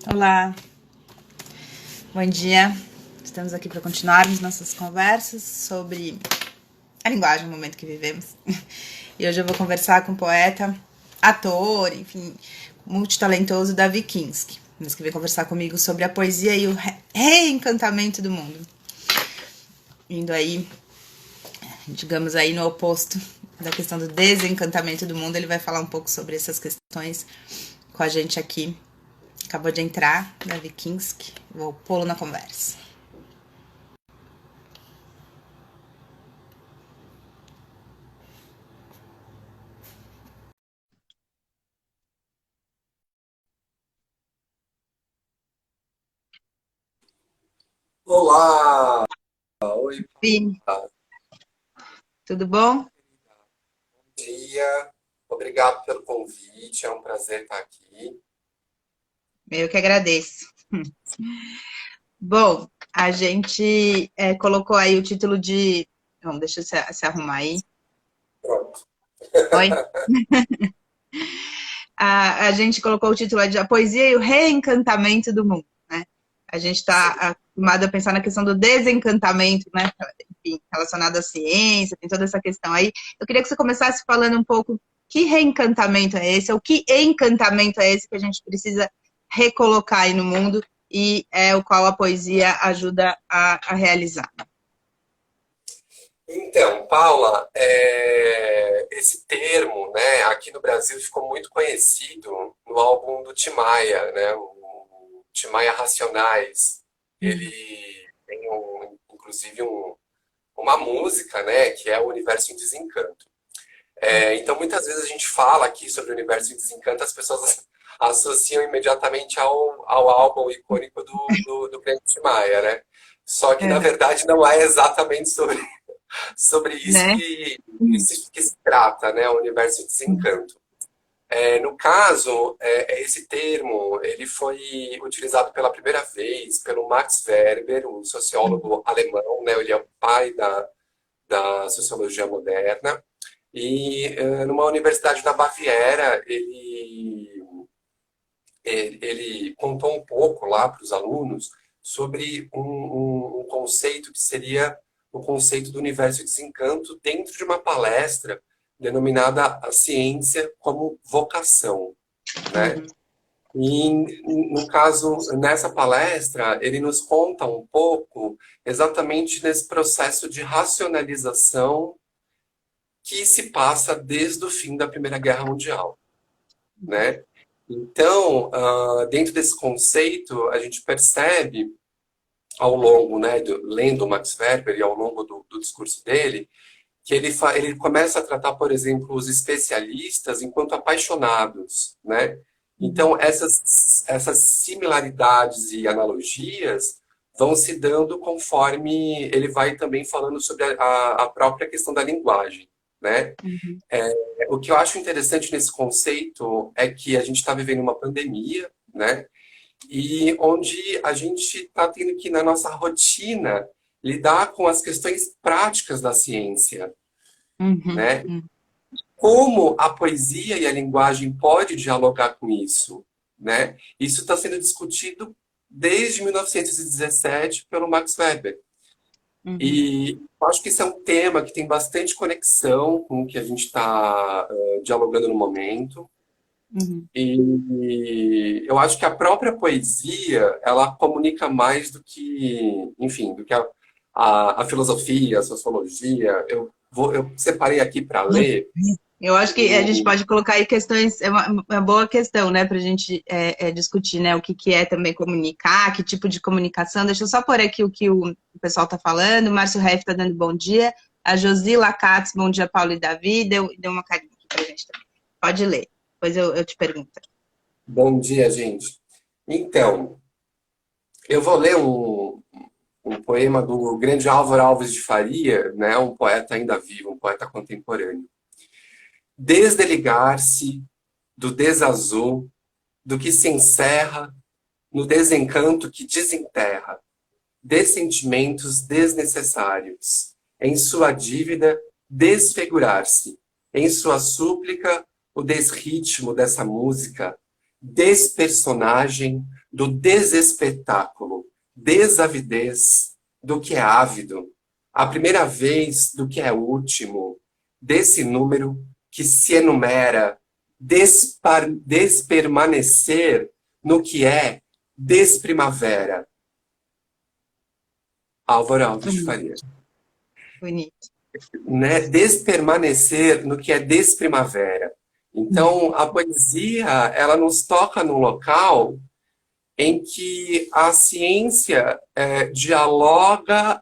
Olá, bom dia. Estamos aqui para continuarmos nossas conversas sobre a linguagem no momento que vivemos. E hoje eu vou conversar com o poeta, ator, enfim, multitalentoso Davi Kinski. Mas que veio conversar comigo sobre a poesia e o reencantamento do mundo. Indo aí, digamos aí no oposto da questão do desencantamento do mundo, ele vai falar um pouco sobre essas questões com a gente aqui. Acabou de entrar, Davi Kinski. Vou pô-lo na conversa. Olá! Oi, Sim, Paula. tudo bom? Bom dia. Obrigado pelo convite. É um prazer estar aqui. Eu que agradeço. Bom, a gente colocou aí o título de. Vamos, deixa eu se arrumar aí. Pronto. Oi? A gente colocou o título de A Poesia e o Reencantamento do Mundo, né? A gente está Sim. acostumado a pensar na questão do desencantamento, né? Enfim, relacionado à ciência, tem toda essa questão aí. Eu queria que você começasse falando um pouco que reencantamento é esse, ou que encantamento é esse que a gente precisa recolocar aí no mundo e é o qual a poesia ajuda a realizar. Então, Paula, esse termo, né, aqui no Brasil ficou muito conhecido no álbum do Tim Maia, né, o Tim Maia Racionais. Uhum. Ele tem, inclusive, uma música, né, que é o Universo em Desencanto. Então, muitas vezes a gente fala aqui sobre o Universo em Desencanto, as pessoas associam imediatamente ao álbum icônico do Grande Tim Maia, né? Só que, na Uhum. verdade, não é exatamente sobre isso Né? que se trata, né? O Universo em Desencanto. No caso, esse termo ele foi utilizado pela primeira vez pelo Max Weber, um sociólogo alemão, né? Ele é o pai da sociologia moderna. E numa universidade da Baviera, ele contou um pouco lá para os alunos sobre um conceito que seria o conceito do universo de desencanto dentro de uma palestra denominada a ciência como vocação, né? Uhum. E, no caso, nessa palestra, ele nos conta um pouco exatamente nesse processo de racionalização que se passa desde o fim da Primeira Guerra Mundial, né? Então, dentro desse conceito, a gente percebe ao longo, né, lendo Max Weber e ao longo do discurso dele, que ele começa a tratar, por exemplo, os especialistas enquanto apaixonados, né? Uhum. Então, essas similaridades e analogias vão se dando conforme ele vai também falando sobre a própria questão da linguagem, né? Uhum. O que eu acho interessante nesse conceito é que a gente está vivendo uma pandemia, né? E onde a gente está tendo que, na nossa rotina, lidar com as questões práticas da ciência, Uhum. né? Como a poesia e a linguagem pode dialogar com isso, né? Isso está sendo discutido desde 1917 pelo Max Weber. Uhum. E eu acho que esse é um tema que tem bastante conexão com o que a gente está dialogando no momento. Uhum. E eu acho que a própria poesia, ela comunica mais do que, enfim, do que a filosofia, a sociologia. Eu separei aqui para ler Eu acho que a gente o... pode colocar aí questões, é uma boa questão, né, para a gente discutir, né, o que, que é também comunicar, que tipo de comunicação. Deixa eu só pôr aqui o que o pessoal está falando. O Márcio Reff está dando bom dia. A Josila Katz, bom dia, Paulo e Davi. Deu uma carinha aqui para a gente também. Pode ler, depois eu te pergunto. Bom dia, gente. Então, eu vou ler um poema do grande Álvaro Alves de Faria, né, um poeta ainda vivo, um poeta contemporâneo. Desdeligar-se do desazul, do que se encerra no desencanto que desenterra, de sentimentos desnecessários, em sua dívida desfigurar-se, em sua súplica o desritmo dessa música, despersonagem do desespetáculo, desavidez do que é ávido, a primeira vez do que é último, desse número que se enumera, despermanecer no que é desprimavera. Álvaro Alves de Bonito, Faria. bonito. Né? Despermanecer no que é desprimavera. Então, a poesia, ela nos toca num local em que a ciência dialoga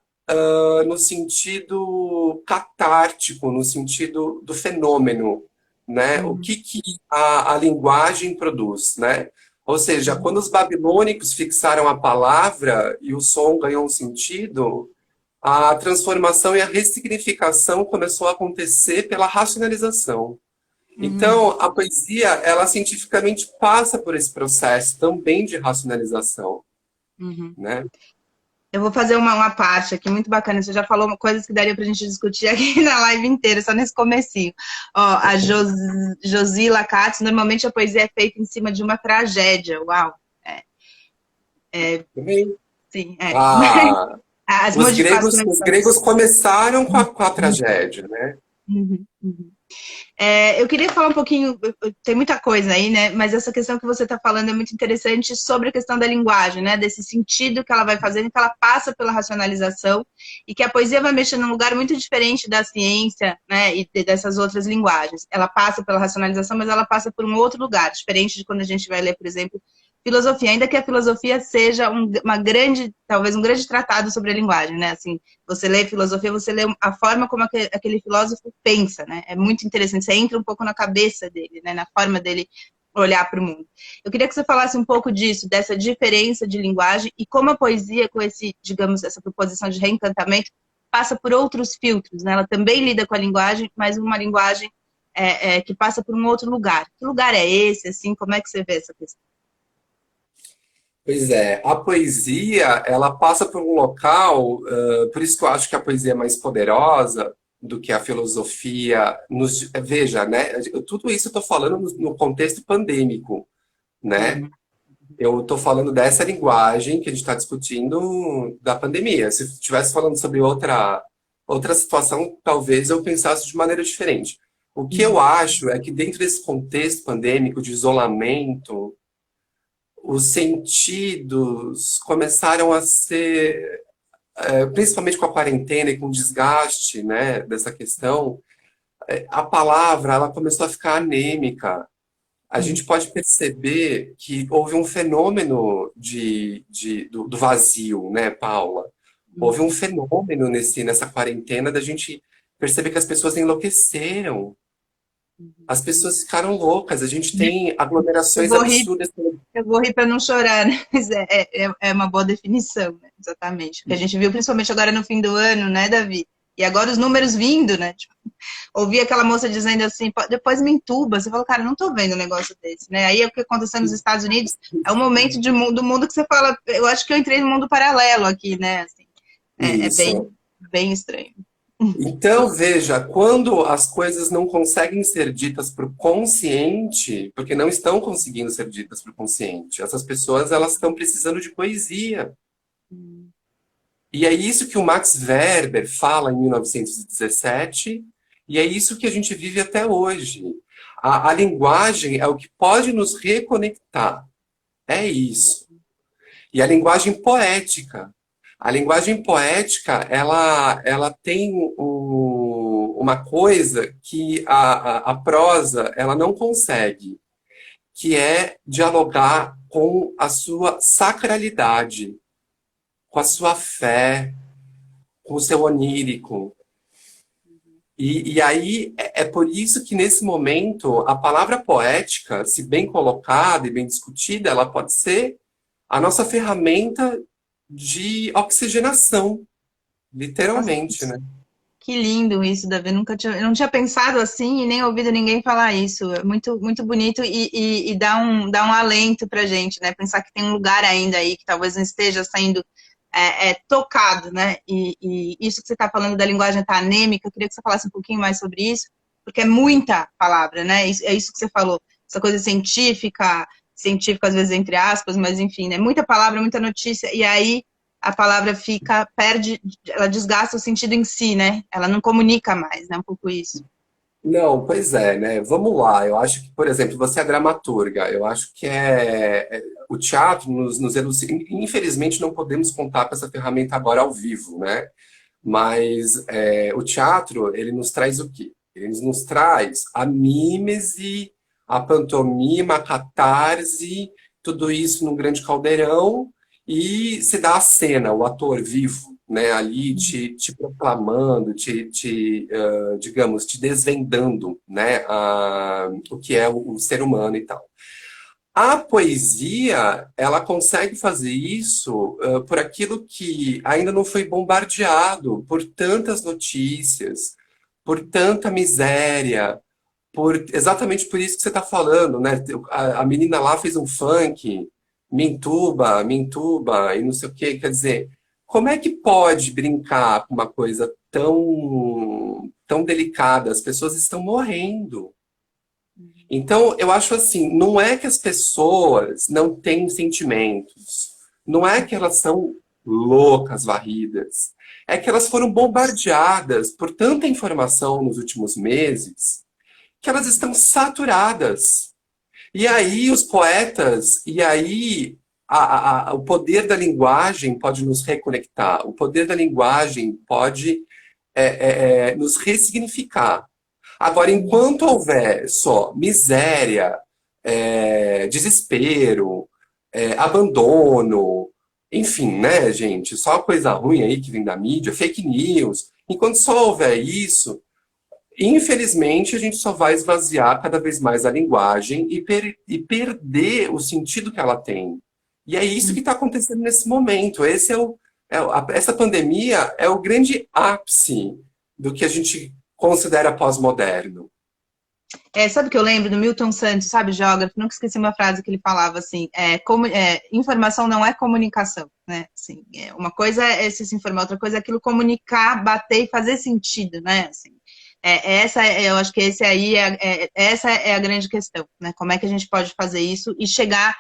no sentido catártico, no sentido do fenômeno, né? O Uhum, que, que a linguagem produz, né? Ou seja, uhum, quando os babilônicos fixaram a palavra e o som ganhou um sentido, a transformação e a ressignificação começou a acontecer pela racionalização. uhum, Então, a poesia, ela cientificamente passa por esse processo também de racionalização, uhum. né? Eu vou fazer uma parte aqui muito bacana. Você já falou coisas que daria pra gente discutir aqui na live inteira, só nesse comecinho. Ó, a Josila Katz, normalmente a poesia é feita em cima de uma tragédia. Uau! É, Também. sim, é. Ah, As os modificações. gregos começaram com a tragédia, né? Uhum, uhum. Eu queria falar um pouquinho, tem muita coisa aí, né? Mas essa questão que você está falando é muito interessante sobre a questão da linguagem, né? Desse sentido que ela vai fazendo, que ela passa pela racionalização e que a poesia vai mexer num lugar muito diferente da ciência, né? E dessas outras linguagens. Ela passa pela racionalização, mas ela passa por um outro lugar, diferente de quando a gente vai ler, por exemplo, filosofia, ainda que a filosofia seja uma grande, talvez um grande tratado sobre a linguagem, né? Assim, você lê filosofia, você lê a forma como aquele filósofo pensa, né? É muito interessante. Você entra um pouco na cabeça dele, né? Na forma dele olhar para o mundo. Eu queria que você falasse um pouco disso, dessa diferença de linguagem e como a poesia, com esse, digamos, essa proposição de reencantamento, passa por outros filtros, né? Ela também lida com a linguagem, mas uma linguagem que passa por um outro lugar. Que lugar é esse, assim? Como é que você vê essa questão? Pois é, a poesia, ela passa por um local, por isso que eu acho que a poesia é mais poderosa do que a filosofia. Veja, né? Tudo isso eu estou falando no contexto pandêmico, né? Uhum, Eu estou falando dessa linguagem que a gente está discutindo da pandemia. Se estivesse falando sobre outra situação, talvez eu pensasse de maneira diferente. O que eu uhum, acho é que dentro desse contexto pandêmico de isolamento, os sentidos começaram a ser, principalmente com a quarentena e com o desgaste, né, dessa questão, a palavra ela começou a ficar anêmica. A uhum, gente pode perceber que houve um fenômeno do vazio, né, Paula? Houve um uhum. fenômeno nessa quarentena da gente perceber que as pessoas enlouqueceram, as pessoas ficaram loucas, a gente tem Eu aglomerações vou rir absurdas. Eu vou rir para não chorar, né? Mas é uma boa definição, né? Exatamente. O que a gente viu principalmente agora no fim do ano, né, Davi? E agora os números vindo, né? Tipo, ouvi aquela moça dizendo assim, depois me entuba. Você falou, cara, não tô vendo um negócio desse, né? Aí é o que aconteceu nos Estados Unidos, é o momento do mundo que você fala, eu acho que eu entrei no mundo paralelo aqui, né? Assim, é Isso. bem estranho. Então, veja, quando as coisas não conseguem ser ditas para o consciente, porque não estão conseguindo ser ditas para o consciente, essas pessoas elas estão precisando de poesia. E é isso que o Max Weber fala em 1917, e é isso que a gente vive até hoje. A linguagem é o que pode nos reconectar. É isso. E a linguagem poética. A linguagem poética, ela tem uma coisa que a prosa ela não consegue, que é dialogar com a sua sacralidade, com a sua fé, com o seu onírico. E aí é por isso que nesse momento a palavra poética, se bem colocada e bem discutida, ela pode ser a nossa ferramenta de oxigenação, Nossa, literalmente, né? que lindo isso, Davi. Eu não tinha pensado assim e nem ouvido ninguém falar isso. É muito, muito bonito e dá um alento pra gente, né? Pensar que tem um lugar ainda aí que talvez não esteja sendo tocado, né? E isso que você está falando da linguagem tá anêmica, eu queria que você falasse um pouquinho mais sobre isso, porque é muita palavra, né? É isso que você falou, essa coisa científica, científico, às vezes entre aspas, mas enfim, né? Muita palavra, muita notícia, e aí a palavra perde, ela desgasta o sentido em si, né? Ela não comunica mais, né? Um pouco isso. Não, pois é, né? Vamos lá. Eu acho que, por exemplo, você é dramaturga. Eu acho que o teatro nos elucida. Infelizmente, não podemos contar com essa ferramenta agora ao vivo, né? Mas o teatro, ele nos traz o quê? Ele nos traz a mímese, a pantomima, a catarse, tudo isso num grande caldeirão e se dá a cena, o ator vivo, né, ali te proclamando, digamos, te desvendando, né, o que é o ser humano e tal. A poesia, ela consegue fazer isso por aquilo que ainda não foi bombardeado por tantas notícias, por tanta miséria, exatamente por isso que você está falando, né? A menina lá fez um funk, me entuba, e não sei o quê. Quer dizer, como é que pode brincar com uma coisa tão delicada? As pessoas estão morrendo. Então, eu acho assim, não é que as pessoas não têm sentimentos, não é que elas são loucas, varridas, é que elas foram bombardeadas por tanta informação nos últimos meses que elas estão saturadas. E aí os poetas, e aí o poder da linguagem pode nos reconectar, o poder da linguagem pode nos ressignificar. Agora, enquanto houver só miséria, desespero, abandono, enfim, né, gente, só coisa ruim aí que vem da mídia, fake news, enquanto só houver isso, infelizmente a gente só vai esvaziar cada vez mais a linguagem e perder o sentido que ela tem. E é isso que está acontecendo nesse momento. Essa pandemia é o grande ápice do que a gente considera pós-moderno. Sabe o que eu lembro do Milton Santos, sabe, geógrafo? Nunca esqueci uma frase que ele falava assim: informação não é comunicação, né? Assim, uma coisa é se informar, outra coisa é aquilo comunicar, bater e fazer sentido, né? Assim, eu acho que essa é a grande questão, né? Como é que a gente pode fazer isso e chegar,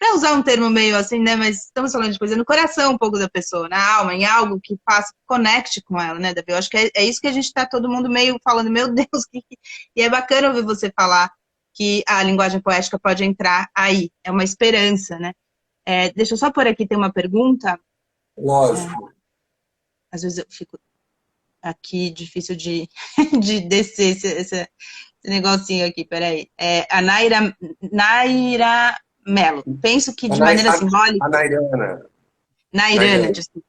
para usar um termo meio assim, né? Mas estamos falando de coisa no coração um pouco da pessoa, na alma, em algo que faça, conecte com ela, né, Davi? Eu acho que é isso que a gente está todo mundo meio falando, meu Deus, e é bacana ouvir você falar que a linguagem poética pode entrar aí, é uma esperança, né? Deixa eu só por aqui, tem uma pergunta. Lógico. Às vezes eu fico aqui, difícil de descer esse negocinho aqui, peraí. A Naira Melo. Penso que A, de Nai, maneira simbólica. a Nairana. Nairana, Nairana. desculpa.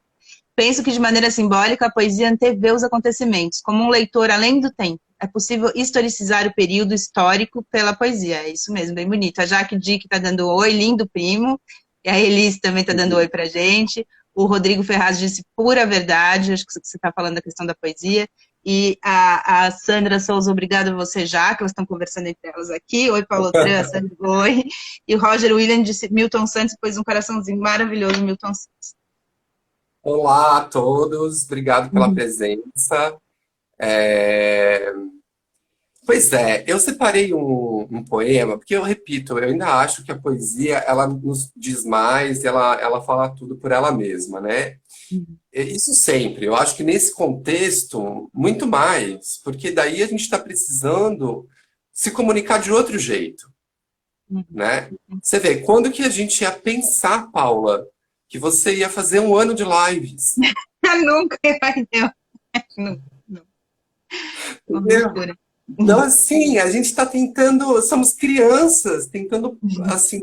Penso que de maneira simbólica a poesia antevê os acontecimentos. Como um leitor além do tempo. É possível historicizar o período histórico pela poesia. É isso mesmo, bem bonito. A Jaque Dick está dando oi, lindo primo. E a Elise também está dando oi pra gente. O Rodrigo Ferraz disse pura verdade. Acho que você está falando da questão da poesia. E a Sandra Souza, obrigada a você, já, que elas estão conversando entre elas aqui. Oi, Paulo Tran, Sandra, oi. E o Roger William disse Milton Santos, pôs um coraçãozinho maravilhoso, Milton Santos. Olá a todos, obrigado pela Uhum. presença. É, Pois é, eu separei um poema, porque eu repito, eu ainda acho que a poesia, ela nos diz mais, ela fala tudo por ela mesma, né? Isso sempre, eu acho que nesse contexto, muito mais, porque daí a gente está precisando se comunicar de outro jeito, né? Você vê, quando que a gente ia pensar, Paula, que você ia fazer um ano de lives? Nunca imaginei. Nunca, nunca. Uma Entendeu? loucura. Então, assim, a gente está tentando, somos crianças, tentando, Uhum. assim,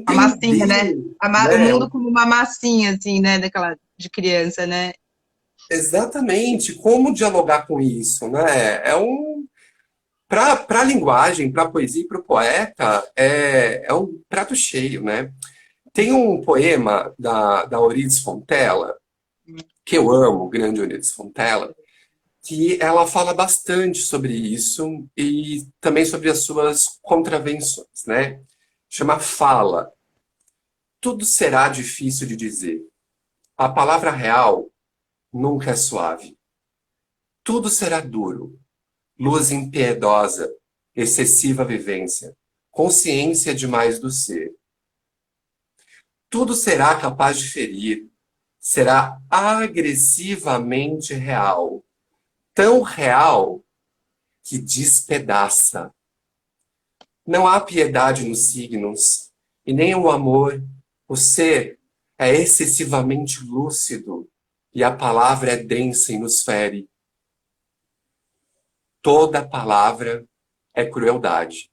A massinha, né? entender, O né? mundo como uma massinha, assim, né? Daquela de criança, né? Exatamente como dialogar com isso, né? Para a linguagem, para a poesia e para o poeta, é um prato cheio, né? Tem um poema da Euridice Fontella, que eu amo, o grande Euridice Fontella, que ela fala bastante sobre isso e também sobre as suas contravenções, né? Chama Fala. Tudo será difícil de dizer. A palavra real nunca é suave. Tudo será duro, luz impiedosa, excessiva vivência. consciência demais do ser. Tudo será capaz de ferir, será agressivamente real, tão real que despedaça. Não há piedade nos signos, e nem o amor. O ser é excessivamente lúcido, e a palavra é densa e nos fere. Toda palavra é crueldade.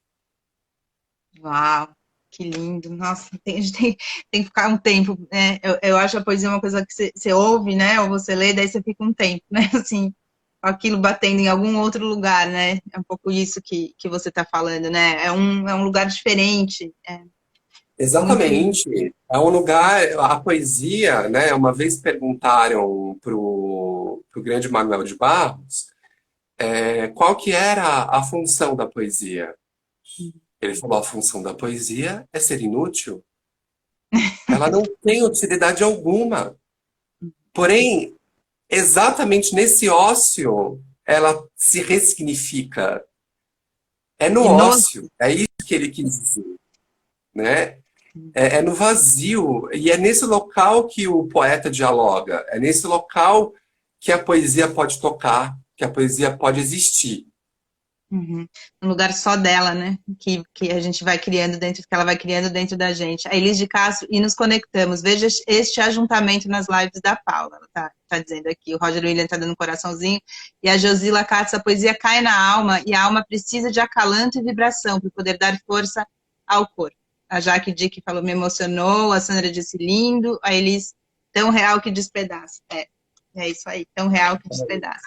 Uau, que lindo. Nossa, tem que ficar um tempo, né? Eu acho a poesia uma coisa que você ouve, né? Ou você lê, daí você fica um tempo, né? Assim, com aquilo batendo em algum outro lugar, né? É um pouco isso que você está falando, né? É um lugar diferente. É muito lindo. Exatamente. É um lugar, a poesia, né? Uma vez perguntaram pro grande Manuel de Barros, qual que era a função da poesia. Ele falou, a função da poesia é ser inútil. Ela não tem utilidade alguma. Porém, exatamente nesse ócio, ela se ressignifica. É no E no, ócio, é isso que ele quis dizer, né? É no vazio, e é nesse local que o poeta dialoga, é nesse local que a poesia pode tocar, que a poesia pode existir. uhum. Um lugar só dela, né? Que a gente vai criando dentro, que ela vai criando dentro da gente. A Elis de Castro, e nos conectamos. Veja este ajuntamento nas lives da Paula. Ela tá dizendo aqui. O Roger William tá dando um coraçãozinho. E a Josila Katz, a poesia cai na alma, e a alma precisa de acalanto e vibração para poder dar força ao corpo. A Jaque Dick falou, me emocionou. A Sandra disse, lindo. A Elis, tão real que despedaça. É isso aí, tão real que despedaça.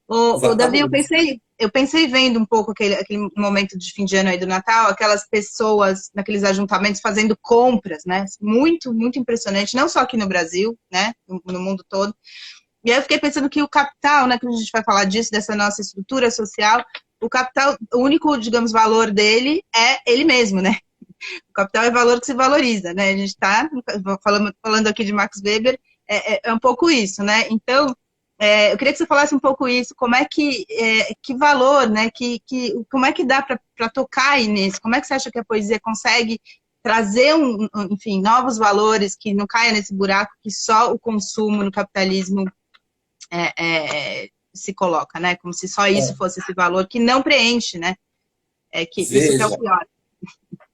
Ô, Davi, Exatamente. eu pensei vendo um pouco aquele momento de fim de ano aí do Natal, aquelas pessoas naqueles ajuntamentos fazendo compras, né? Muito, muito impressionante, não só aqui no Brasil, né? No mundo todo. E aí eu fiquei pensando que o capital, né? Que a gente vai falar disso, dessa nossa estrutura social, o capital, o único, digamos, valor dele é ele mesmo, né? O capital é valor que se valoriza, né? A gente está falando aqui de Max Weber, é um pouco isso, né? Então, eu queria que você falasse um pouco isso, como é que valor, né? Como é que dá para tocar aí nisso? Como é que você acha que a poesia consegue trazer, enfim, novos valores que não caia nesse buraco que só o consumo no capitalismo se coloca, né? Como se só isso fosse esse valor que não preenche, né? Que isso que é o Veja, pior.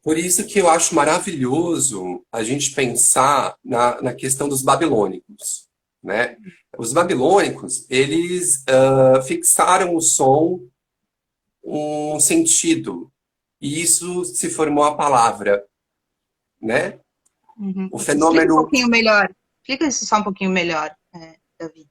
por isso que eu acho maravilhoso a gente pensar na questão dos babilônicos, né? Os babilônicos, eles fixaram o som um sentido, e isso se formou a palavra, né? Uhum. O Explica um fenômeno. pouquinho melhor. Explica isso só um pouquinho melhor, Davi.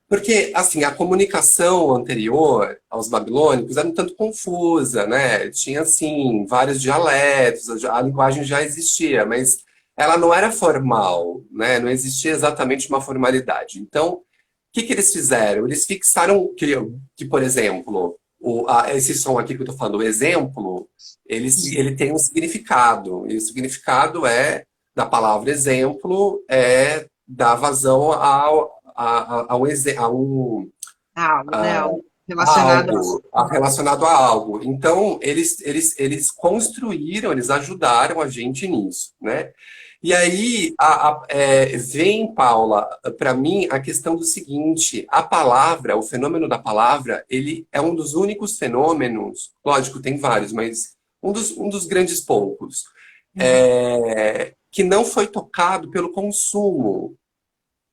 Porque, assim, a comunicação anterior aos babilônicos era um tanto confusa, né? Tinha, assim, vários dialetos, a linguagem já existia, mas ela não era formal, né? Não existia exatamente uma formalidade. Então, o que que eles fizeram? Eles fixaram que por exemplo, esse som aqui que eu estou falando, o exemplo, ele tem um significado. E o significado da palavra exemplo, dar vazão Algo, né? Algo a relacionado a... algo, relacionado a algo. Então, eles construíram, eles ajudaram a gente nisso, né? E aí, vem, Paula, para mim, a questão do seguinte: a palavra, o fenômeno da palavra, ele é um dos únicos fenômenos, lógico, tem vários, mas um dos grandes poucos, Uhum, que não foi tocado pelo consumo.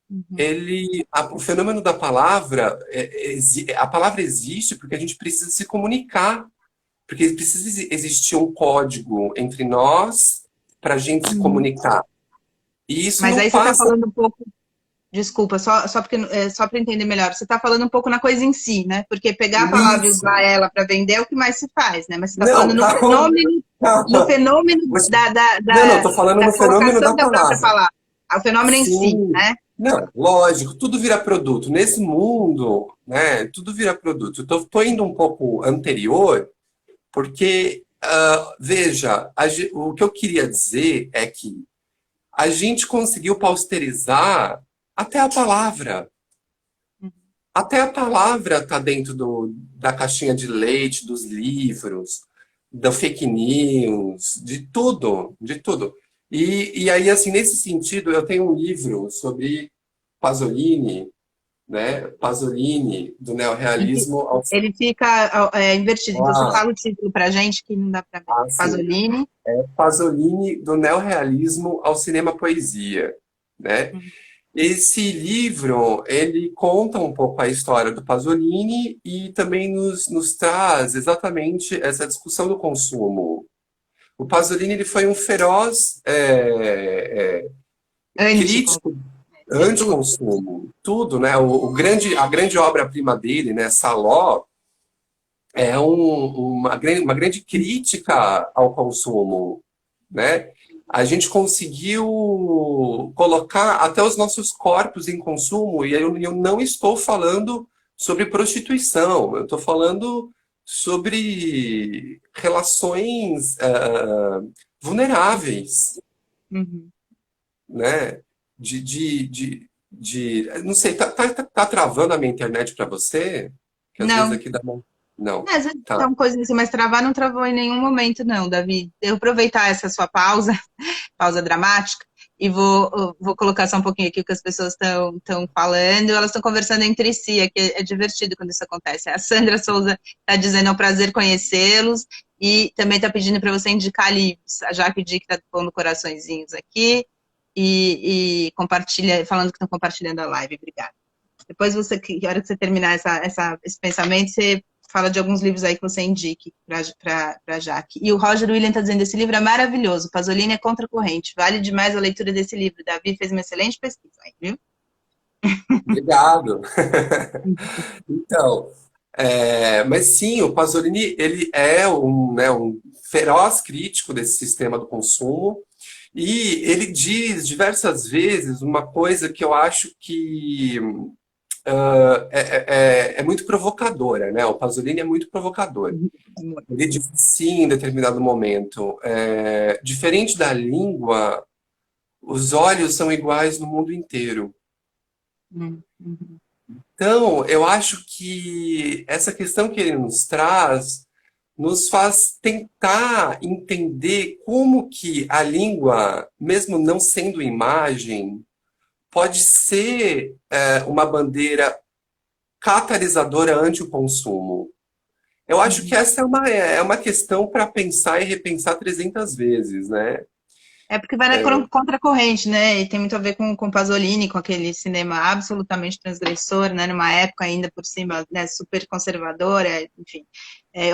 uhum, O fenômeno da palavra, a palavra existe porque a gente precisa se comunicar, porque precisa existir um código entre nós para a gente se uhum. comunicar. E isso Mas não aí você está passa. falando um pouco, desculpa, só para entender melhor, você está falando um pouco na coisa em si, né? Porque pegar a palavra e usar Isso. ela para vender é o que mais se faz, né? Mas você está falando Não, calma. no fenômeno Não, estou falando da no fenômeno colocação da da própria palavra. palavra, o fenômeno em si, Sim. né? Não, lógico, tudo vira produto. Nesse mundo, né, tudo vira produto. Tô indo um pouco anterior, porque, veja, o que eu queria dizer é que a gente conseguiu pausterizar até a palavra. Até a palavra está dentro da caixinha de leite, dos livros. da fake news, de tudo, de tudo. E aí, assim, nesse sentido, eu tenho um livro sobre Pasolini, né? Pasolini, do Ele fi- neorrealismo ao... ele fica invertido. Então, você Ah, fala o título pra gente, que não dá pra ver. sim. Pasolini. Pasolini, do neorrealismo ao cinema-poesia, né? Uhum. Esse livro, ele conta um pouco a história do Pasolini e também nos traz exatamente essa discussão do consumo. O Pasolini, ele foi um feroz Antico, crítico de tudo. anti-consumo, tudo, né? A grande obra-prima dele, né, Saló, é uma grande crítica ao consumo, né? A gente conseguiu colocar até os nossos corpos em consumo, e eu não estou falando sobre prostituição, eu estou falando sobre relações vulneráveis, Uhum. né? Não sei, tá travando a minha internet para você? Que às vezes Não. aqui dá uma... Não, Às vezes tá. são coisas assim, mas travar não travou em nenhum momento, não, Davi. Eu aproveitar essa sua pausa, pausa dramática, e vou colocar só um pouquinho aqui o que as pessoas estão falando. Elas estão conversando entre si, é que é divertido quando isso acontece. A Sandra Souza está dizendo: é um prazer conhecê-los, e também está pedindo para você indicar livros. A Jaque Dick está pondo coraçõezinhos aqui, e compartilha, falando que estão compartilhando a live. Obrigada. Depois você, que a hora que você terminar esse pensamento, você fala de alguns livros aí que você indique para Jaque. E o Roger William está dizendo: esse livro é maravilhoso, Pasolini é contracorrente, vale demais a leitura desse livro. Davi fez uma excelente pesquisa aí, viu? Obrigado. Então, mas sim, o Pasolini, ele é um feroz crítico desse sistema do consumo, e ele diz diversas vezes uma coisa que eu acho que é muito provocadora, né? O Pasolini é muito provocador. Ele diz sim, em determinado momento, diferente da língua, os olhos são iguais no mundo inteiro. Uhum. Então, eu acho que essa questão que ele nos traz nos faz tentar entender como que a língua, mesmo não sendo imagem, pode ser uma bandeira catalisadora ante o consumo. Eu acho que essa é uma questão para pensar e repensar 300 vezes, né? É porque vai na contracorrente, né? E tem muito a ver com Pasolini, com aquele cinema absolutamente transgressor, né? Numa época ainda por cima, né, super conservadora, enfim,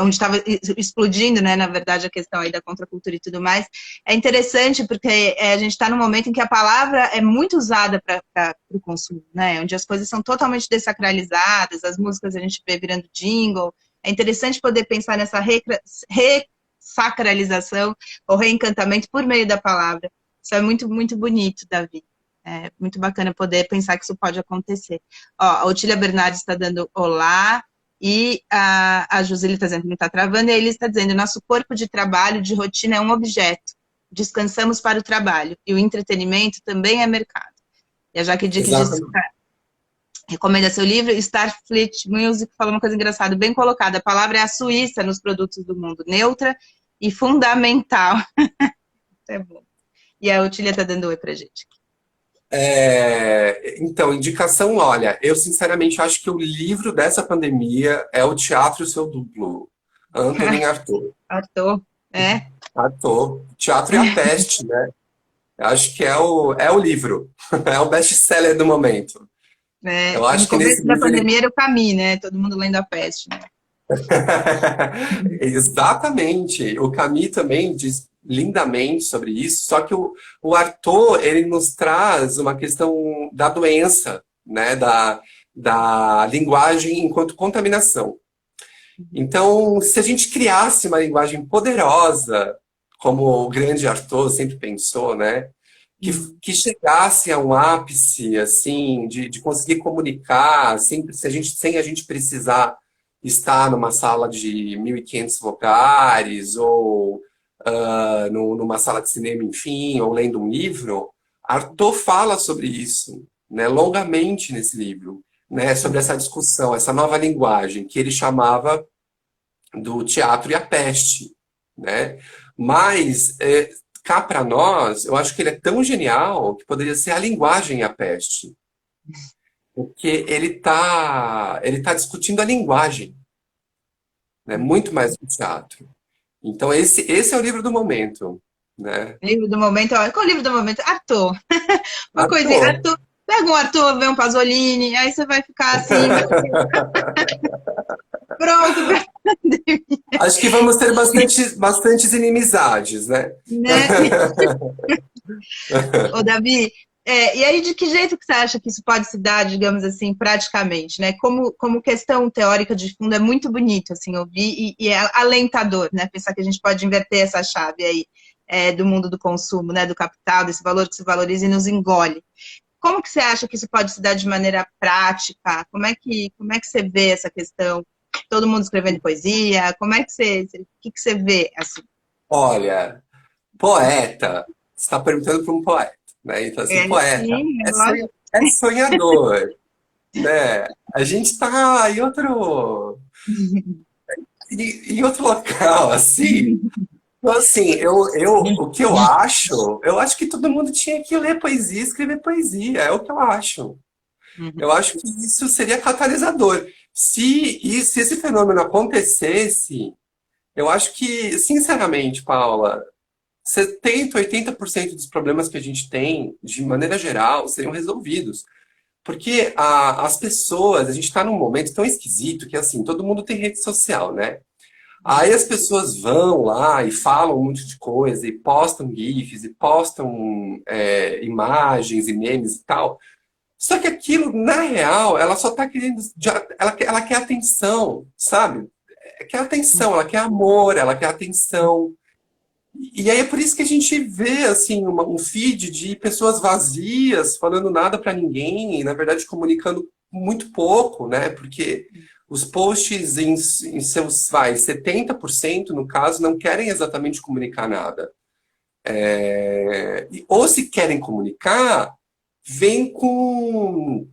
onde estava explodindo, né? Na verdade, a questão aí da contracultura e tudo mais. É interessante porque a gente está num momento em que a palavra é muito usada para o consumo, né? Onde as coisas são totalmente dessacralizadas, as músicas a gente vê virando jingle. É interessante poder pensar nessa sacralização ou reencantamento por meio da palavra. Isso é muito, muito bonito, Davi. É muito bacana poder pensar que isso pode acontecer. Ó, a Otília Bernardes está dando olá, e a Joseli está dizendo que não está travando, e a Elis está dizendo: nosso corpo de trabalho, de rotina, é um objeto. Descansamos para o trabalho, e o entretenimento também é mercado. E a Jaque Dick diz: Exatamente. recomenda seu livro. Starfleet Music falou uma coisa engraçada, bem colocada. A palavra é a Suíça nos produtos do mundo, neutra e fundamental. É bom. E a Otília tá dando oi pra gente. Então, indicação, olha, eu sinceramente acho que o livro dessa pandemia é O Teatro e o Seu Duplo, Antonin Artaud. Arthur, é. Artaud, Teatro e a Peste, né? Acho que é o livro, é o best-seller do momento. Eu E no acho que começo nesse da livro ele... pandemia era o Camus, né? Todo mundo lendo a peste, né? Exatamente. O Camus também diz lindamente sobre isso, só que o Artaud, ele nos traz uma questão da doença, né? Da linguagem enquanto contaminação. Então, se a gente criasse uma linguagem poderosa, como o grande Artaud sempre pensou, né? Que chegasse a um ápice, assim, de conseguir comunicar, sem a gente precisar estar numa sala de 1.500 lugares, ou numa sala de cinema, enfim, ou lendo um livro. Artaud fala sobre isso, né, longamente nesse livro, né, sobre essa discussão, essa nova linguagem, que ele chamava do teatro e a peste, né? Mas cá para nós, eu acho que ele é tão genial que poderia ser a linguagem e a peste, porque ele tá discutindo a linguagem, né? Muito mais do que o teatro. Então esse é o livro do momento, né? Livro do momento, ó, qual é o livro do momento? Arthur. Uma coisinha, Ator. Arthur, pega um Arthur, vê um Pasolini, aí você vai ficar assim, vai pronto pra Acho que vamos ter bastantes inimizades, né? né? Ô, Davi, e aí de que jeito que você acha que isso pode se dar, digamos assim, praticamente, né? Como questão teórica de fundo é muito bonito, assim, ouvir e é alentador, né? Pensar que a gente pode inverter essa chave aí do mundo do consumo, né? Do capital, desse valor que se valoriza e nos engole. Como que você acha que isso pode se dar de maneira prática? Como é que você vê essa questão? Todo mundo escrevendo poesia? Como é que o que você vê, assim? Olha, poeta, você está perguntando para um poeta, né? Então, assim, poeta Sim, lógico. é sonhador, né? A gente está em outro local, assim. Então, assim, o que eu acho que todo mundo tinha que ler poesia e escrever poesia, é o que eu acho. Uhum. Eu acho que isso seria catalisador. Se esse fenômeno acontecesse, eu acho que, sinceramente, Paula, 70, 80% dos problemas que a gente tem, de maneira geral, seriam resolvidos. Porque as pessoas, a gente está num momento tão esquisito que, assim, todo mundo tem rede social, né? Aí as pessoas vão lá e falam um monte de coisa, e postam GIFs, e postam imagens e memes e tal. Só que aquilo, na real, ela só tá querendo. Ela quer atenção, sabe? Quer atenção, ela quer amor, ela quer atenção. E aí é por isso que a gente vê assim um feed de pessoas vazias, falando nada para ninguém, e na verdade comunicando muito pouco, né? Porque os posts em seus, 70% no caso, não querem exatamente comunicar nada. Ou se querem comunicar, vem com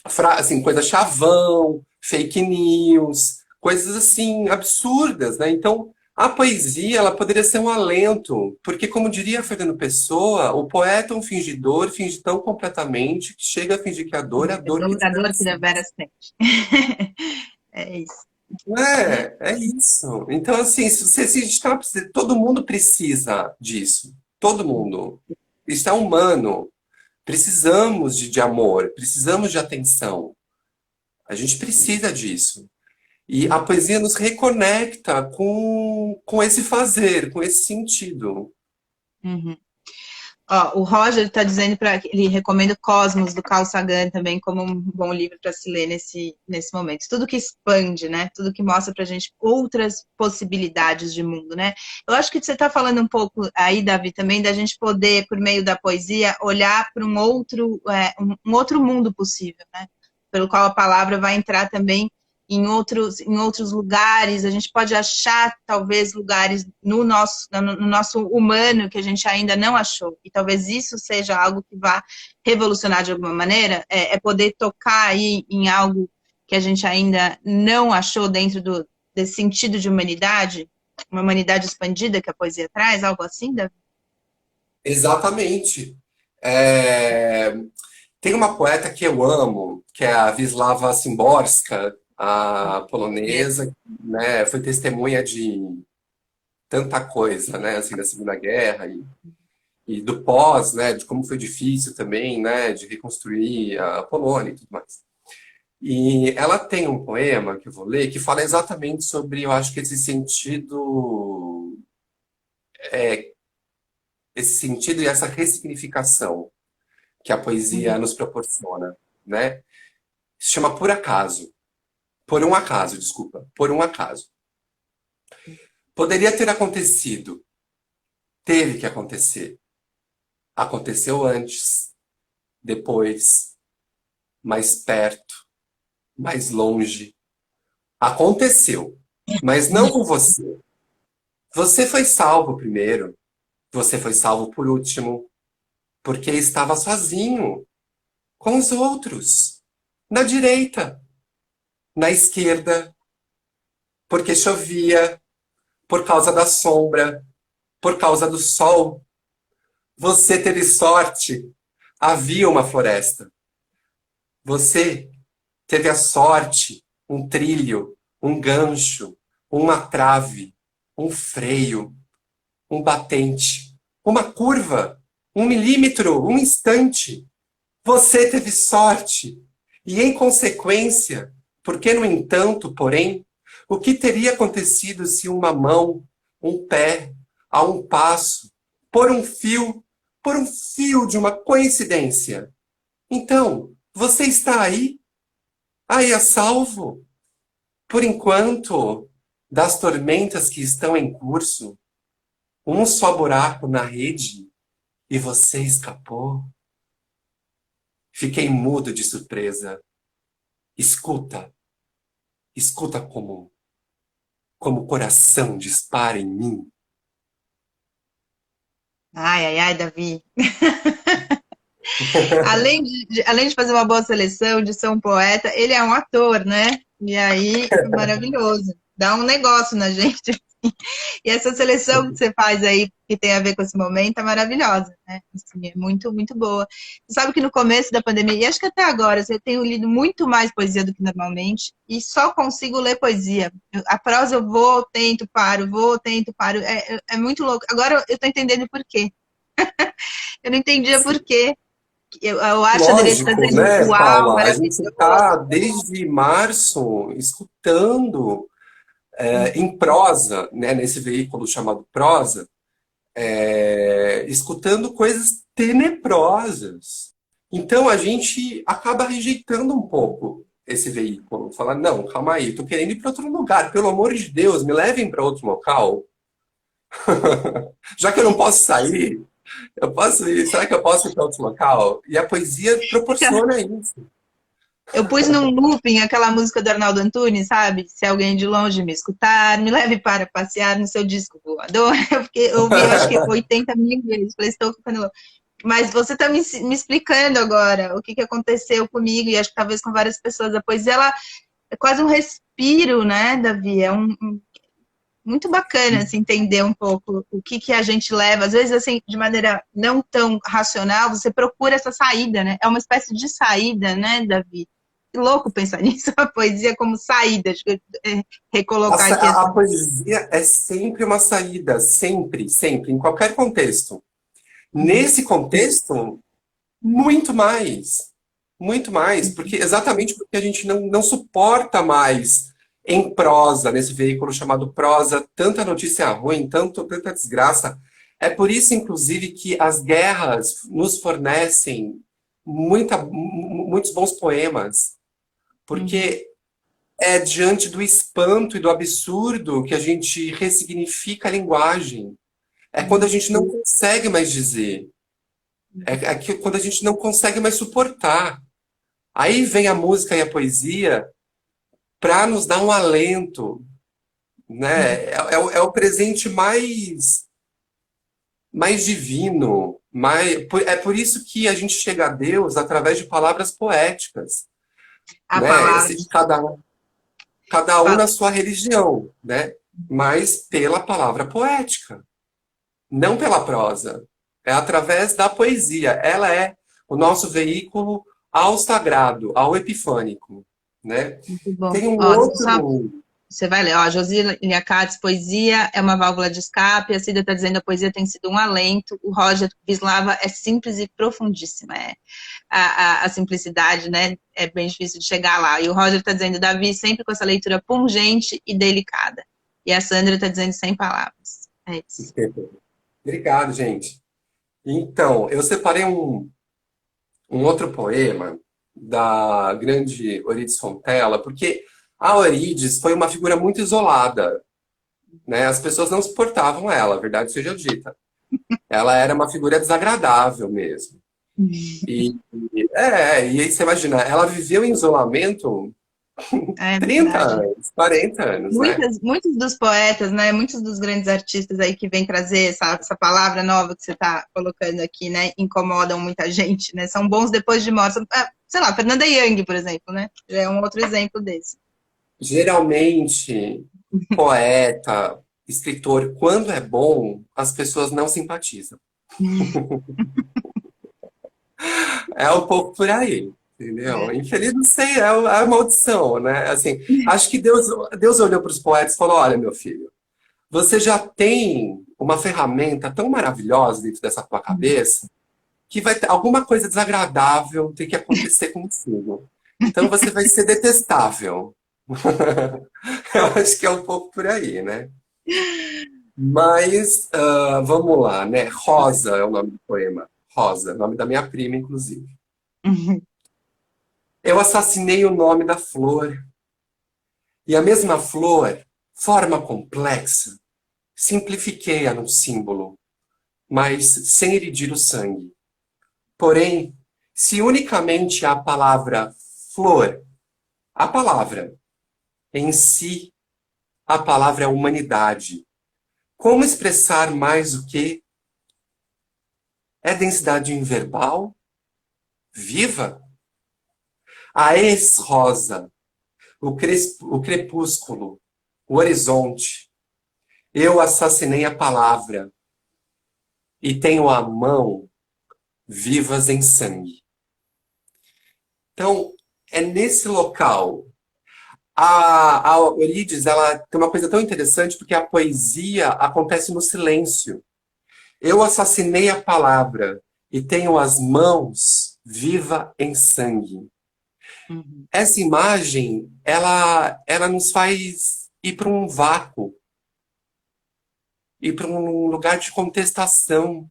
assim, coisa chavão, fake news, coisas assim absurdas, né? Então, a poesia, ela poderia ser um alento, porque como diria Fernando Pessoa, o poeta é um fingidor, finge tão completamente que chega a fingir que a É dor lhe dobrador que desgraça. devera sente. É isso. É isso. Então, assim, se a gente tá, todo mundo precisa disso. Todo mundo. Isso é humano. Precisamos de amor, precisamos de atenção. A gente precisa disso. E a poesia nos reconecta com esse fazer, com esse sentido. Uhum. Ó, o Roger está dizendo para ele recomenda o Cosmos do Carl Sagan também como um bom livro para se ler nesse momento. Tudo que expande, né? Tudo que mostra para a gente outras possibilidades de mundo, né? Eu acho que você está falando um pouco aí, Davi, também da gente poder, por meio da poesia, olhar para um outro mundo possível, né? Pelo qual a palavra vai entrar também em outros lugares, a gente pode achar, talvez, lugares no nosso humano que a gente ainda não achou. E talvez isso seja algo que vá revolucionar de alguma maneira, poder tocar aí em algo que a gente ainda não achou dentro desse sentido de humanidade, uma humanidade expandida que a poesia traz, algo assim, Davi? Exatamente. É, Tem uma poeta que eu amo, que é a Wisława Szymborska, a polonesa, né? Foi testemunha de tanta coisa, né? Assim, da Segunda Guerra e do pós, né? De como foi difícil também, né? De reconstruir a Polônia e tudo mais. E ela tem um poema que eu vou ler que fala exatamente sobre, eu acho que esse sentido e essa ressignificação que a poesia Uhum. nos proporciona, né? Se chama Por Acaso. Por um acaso, desculpa. Por um acaso. Poderia ter acontecido. Teve que acontecer. Aconteceu antes, depois, mais perto, mais longe. Aconteceu, mas não com você. Você foi salvo primeiro. Você foi salvo por último, porque estava sozinho, com os outros, na direita, na esquerda, porque chovia, por causa da sombra, por causa do sol. Você teve sorte, havia uma floresta. Você teve a sorte, um trilho, um gancho, uma trave, um freio, um batente, uma curva, 1 milímetro, um instante. Você teve sorte. E, em consequência, porque, no entanto, porém, o que teria acontecido se uma mão, um pé, a um passo, por um fio de uma coincidência? Então, você está aí a salvo, por enquanto, das tormentas que estão em curso, um só buraco na rede e você escapou. Fiquei mudo de surpresa. Escuta, escuta como o coração dispara em mim. Ai, ai, ai, Davi. Além de fazer uma boa seleção, de ser um poeta, ele é um ator, né? E aí, maravilhoso. Dá um negócio na gente. E essa seleção que você faz aí, que tem a ver com esse momento, é maravilhosa, né? Assim, é muito, muito boa. Você sabe que no começo da pandemia, e acho que até agora, eu tenho lido muito mais poesia do que normalmente, e só consigo ler poesia. A prosa eu vou, tento, paro, vou, tento, paro. É muito louco. Agora eu tô entendendo por quê. Eu não entendia por quê. Eu acho a Adriana está Lógico, dizendo, né, uau, Paula? A gente está, maravilhoso. desde março, escutando em prosa, né, nesse veículo chamado prosa, escutando coisas tenebrosas. Então a gente acaba rejeitando um pouco esse veículo. Falar, não, calma aí, tô querendo ir para outro lugar. Pelo amor de Deus, me levem para outro local. Já que eu não posso sair, eu posso ir. Será que eu posso ir para outro local? E a poesia proporciona isso. Eu pus num looping aquela música do Arnaldo Antunes, sabe? Se alguém de longe me escutar, me leve para passear no seu disco voador. Eu ouvi, eu acho que 80 mil vezes. Falei, estou ficando louca. Mas você está me explicando agora o que, que aconteceu comigo, e acho que talvez com várias pessoas. A poesia, ela é quase um respiro, né, Davi? Muito bacana assim, entender um pouco o que, que a gente leva. Às vezes, assim, de maneira não tão racional, você procura essa saída, né? É uma espécie de saída, né, Davi? Que louco pensar nisso, a poesia como saída. Acho que recolocar aqui A essa. poesia é sempre uma saída, sempre, sempre, em qualquer contexto. Uhum, Nesse contexto, muito mais. Muito mais, porque exatamente porque a gente não suporta mais em prosa, nesse veículo chamado prosa, tanta notícia ruim, tanta desgraça. É por isso, inclusive, que as guerras nos fornecem muitos bons poemas, uhum, porque é diante do espanto e do absurdo que a gente ressignifica a linguagem. É quando a uhum, gente não consegue mais dizer. Quando a gente não consegue mais suportar. Aí vem a música e a poesia para nos dar um alento, uhum. né? É o presente mais divino. É por isso que a gente chega a Deus através de palavras poéticas, A né? palavra. Cada um na sua religião, né? Mas pela palavra poética, não pela prosa. É através da poesia. Ela é o nosso veículo ao sagrado, ao epifânico, né? Muito bom. Tem um Ó, só outro. você vai ler, ó, Josília Katz, poesia é uma válvula de escape, a Cida está dizendo a poesia tem sido um alento, o Roger Vislava é simples e profundíssima, a simplicidade, né, é bem difícil de chegar lá, e o Roger está dizendo, Davi, sempre com essa leitura pungente e delicada, e a Sandra está dizendo sem palavras, é isso. Obrigado, gente. Então, eu separei um outro poema da grande Eurídice Fontella, porque a Eurídice foi uma figura muito isolada, né? As pessoas não suportavam ela, a verdade seja dita. Ela era uma figura desagradável mesmo. E aí você imagina, ela viveu em isolamento É 30 verdade. anos, 40 anos, né? Muitos dos poetas, né, muitos dos grandes artistas aí que vêm trazer essa palavra nova que você está colocando aqui, né, incomodam muita gente, né, são bons depois de morte. Sei lá, Fernanda Young, por exemplo, né, já é um outro exemplo desse. Geralmente, poeta, escritor, quando é bom, as pessoas não simpatizam. É um pouco por aí, entendeu? É. Infeliz, não sei, é a maldição, né? Assim, acho que Deus olhou para os poetas e falou: olha, meu filho, você já tem uma ferramenta tão maravilhosa dentro dessa tua cabeça que vai ter alguma coisa desagradável tem que acontecer contigo. Então você vai ser detestável. Eu acho que é um pouco por aí, né? Mas vamos lá, né? Rosa é o nome do poema. Rosa, nome da minha prima, inclusive. Eu assassinei o nome da flor. E a mesma flor, forma complexa, simplifiquei-a num símbolo, mas sem eridir o sangue. Porém, se unicamente a palavra flor, a palavra em si, a palavra é humanidade. Como expressar mais o que é densidade verbal? Viva? A ex-rosa, o crepúsculo, o horizonte. Eu assassinei a palavra e tenho a mão vivas em sangue. Então, é nesse local. A Eurídice, ela tem uma coisa tão interessante porque a poesia acontece no silêncio. Eu assassinei a palavra e tenho as mãos viva em sangue. Uhum. Essa imagem, ela nos faz ir para um vácuo, ir para um lugar de contestação.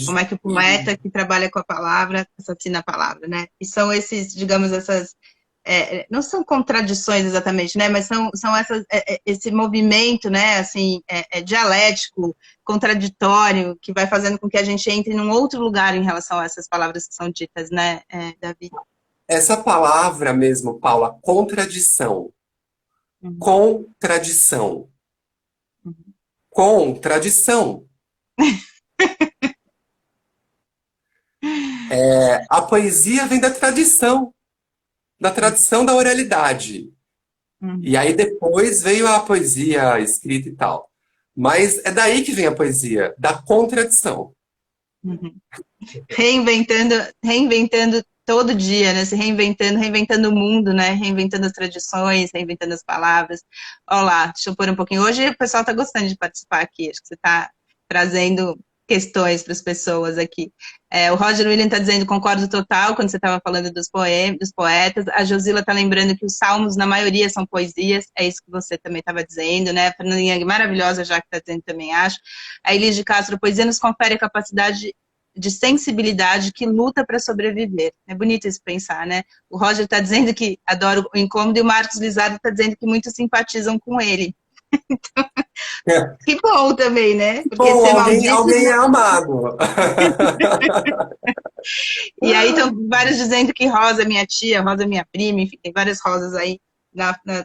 Como é que o poeta que trabalha com a palavra assassina a palavra, né? E são esses, digamos, essas. Não são contradições exatamente, né? Mas são essas, esse movimento, né? Assim, dialético, contraditório, que vai fazendo com que a gente entre num outro lugar em relação a essas palavras que são ditas, né, Davi? Essa palavra mesmo, Paula, contradição. Uhum. Contradição. Contradição. A poesia vem da tradição da oralidade. Uhum. E aí depois veio a poesia escrita e tal. Mas é daí que vem a poesia, da contradição. Uhum. Reinventando todo dia, né? Se reinventando, reinventando o mundo, né? Reinventando as tradições, reinventando as palavras. Olha lá, deixa eu pôr um pouquinho. Hoje o pessoal está gostando de participar aqui. Acho que você está trazendo questões para as pessoas aqui. O Roger William está dizendo, concordo total, quando você estava falando dos dos poetas. A Josila está lembrando que os salmos, na maioria, são poesias. É isso que você também estava dizendo, né? A Fernanda Young, maravilhosa, já que está dizendo também, acho. A Elis de Castro, a poesia nos confere a capacidade de sensibilidade que luta para sobreviver. É bonito isso pensar, né? O Roger está dizendo que adora o incômodo e o Marcos Lizardo está dizendo que muitos simpatizam com ele. Que bom também, né? Porque Bom, ser maldito. alguém é amado. E aí estão vários dizendo que Rosa é minha tia, Rosa é minha prima, enfim, tem várias rosas aí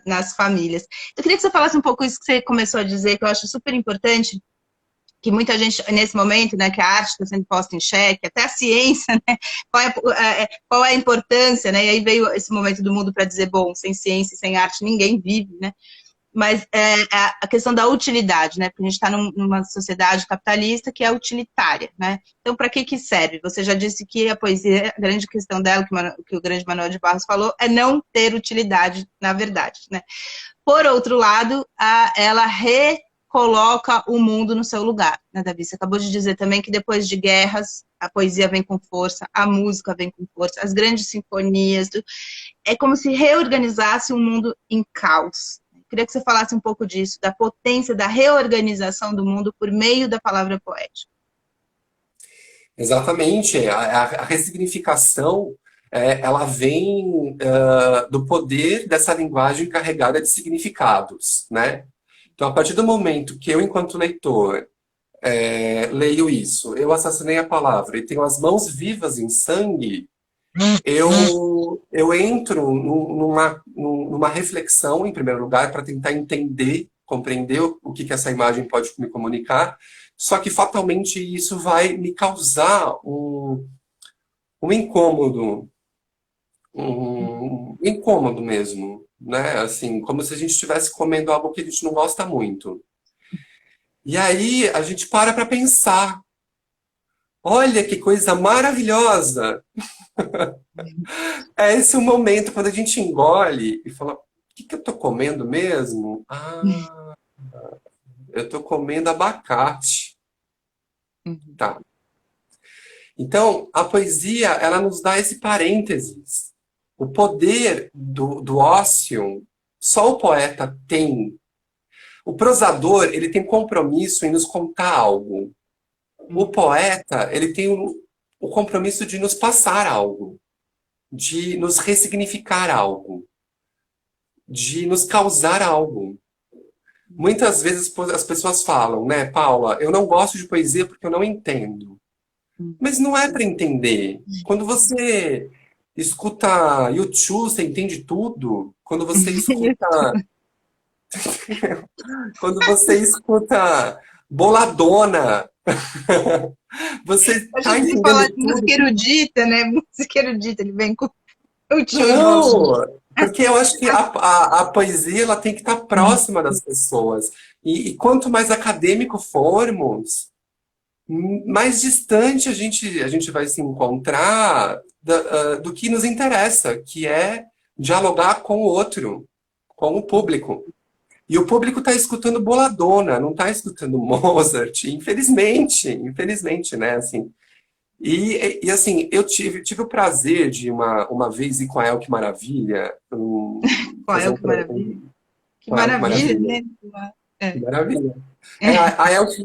nas famílias. Eu queria que você falasse um pouco isso que você começou a dizer, que eu acho super importante, que muita gente, nesse momento, né, que a arte está sendo posta em xeque, até a ciência, né, qual é a importância, né, e aí veio esse momento do mundo para dizer, bom, sem ciência e sem arte ninguém vive, né, mas a questão da utilidade, né, porque a gente está numa sociedade capitalista que é utilitária, né, então para que serve? Você já disse que a poesia, a grande questão dela, que o grande Manuel de Barros falou, é não ter utilidade, na verdade, né. Por outro lado, ela recoloca o mundo no seu lugar, né, Davi? Você acabou de dizer também que depois de guerras, a poesia vem com força, a música vem com força, as grandes sinfonias, é como se reorganizasse um mundo em caos. Queria que você falasse um pouco disso, da potência da reorganização do mundo por meio da palavra poética. Exatamente. A ressignificação, ela vem do poder dessa linguagem carregada de significados, né? Então, a partir do momento que eu, enquanto leitor, leio isso, eu assassinei a palavra e tenho as mãos vivas em sangue, eu entro numa reflexão, em primeiro lugar, para tentar entender, compreender o que essa imagem pode me comunicar, só que fatalmente isso vai me causar um incômodo, um incômodo mesmo, né? Assim, como se a gente estivesse comendo algo que a gente não gosta muito. E aí a gente para pensar, olha que coisa maravilhosa! É esse o momento quando a gente engole e fala, o que que eu tô comendo mesmo? Ah, eu tô comendo abacate. Uhum. Tá. Então, a poesia, ela nos dá esse parênteses. O poder do ócio, só o poeta tem. O prosador, ele tem compromisso em nos contar algo. O Uhum. poeta, ele tem o compromisso de nos passar algo, de nos ressignificar algo, de nos causar algo. Muitas vezes as pessoas falam, né, Paula, eu não gosto de poesia porque eu não entendo. Uhum. Mas não é para entender. Quando você escuta YouTube, você entende tudo. Quando você escuta Boladona, você Achei está que você ia falar entendendo de música tudo. erudita, né? Música erudita, ele vem com o tio do bolão. Não, porque eu acho que a poesia ela tem que estar próxima das pessoas. E quanto mais acadêmico formos, mais distante a gente vai se encontrar do que nos interessa, que é dialogar com o outro, com o público. E o público está escutando Boladona, não está escutando Mozart, infelizmente, né? Assim, assim, eu tive o prazer de uma vez ir com a El Que Maravilha, fazer Qual, que maravilha. Que com a El Que maravilha, Maravilha. né? Que É. maravilha. A Elke,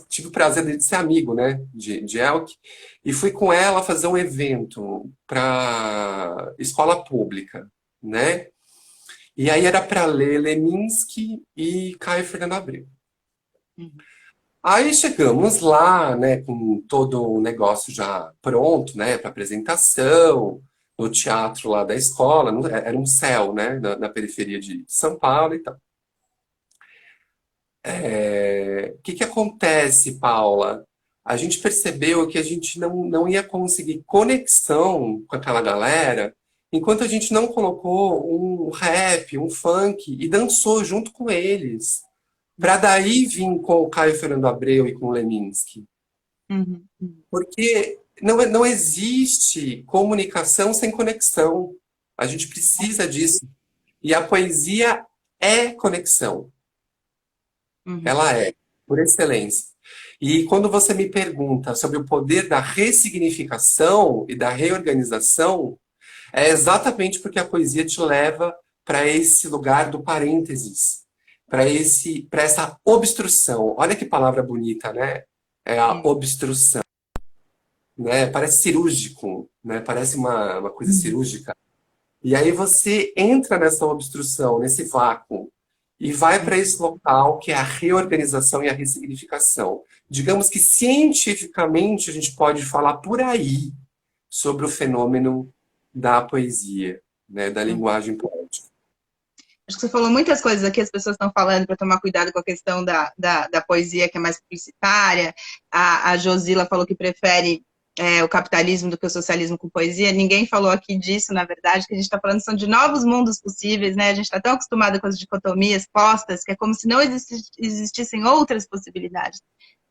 tive o prazer de ser amigo, né, de Elke, e fui com ela fazer um evento para escola pública, né? E aí era para ler Leminski e Caio Fernando Abreu. Uhum. Aí chegamos lá, né, com todo o negócio já pronto, né, para apresentação, no teatro lá da escola, era um céu, né, na periferia de São Paulo e tal. O que que acontece, Paula? A gente percebeu que a gente não ia conseguir conexão com aquela galera enquanto a gente não colocou um rap, um funk e dançou junto com eles. Para daí vir com o Caio Fernando Abreu e com o Leminski. Uhum. Uhum. Porque não existe comunicação sem conexão. A gente precisa disso. E a poesia é conexão. Uhum. Ela é, por excelência. E quando você me pergunta sobre o poder da ressignificação e da reorganização, é exatamente porque a poesia te leva para esse lugar do parênteses, para essa obstrução. Olha que palavra bonita, né? É a Uhum. obstrução, né? Parece cirúrgico, né? Parece uma coisa cirúrgica. E aí você entra nessa obstrução, nesse vácuo, e vai para esse local que é a reorganização e a ressignificação. Digamos que cientificamente a gente pode falar por aí sobre o fenômeno da poesia, né, da Uhum. linguagem poética. Acho que você falou muitas coisas aqui, as pessoas estão falando para tomar cuidado com a questão da poesia, que é mais publicitária. A Josila falou que prefere o capitalismo do que o socialismo com poesia. Ninguém falou aqui disso, na verdade, que a gente está falando são de novos mundos possíveis, né? A gente está tão acostumado com as dicotomias postas, que é como se não existissem outras possibilidades.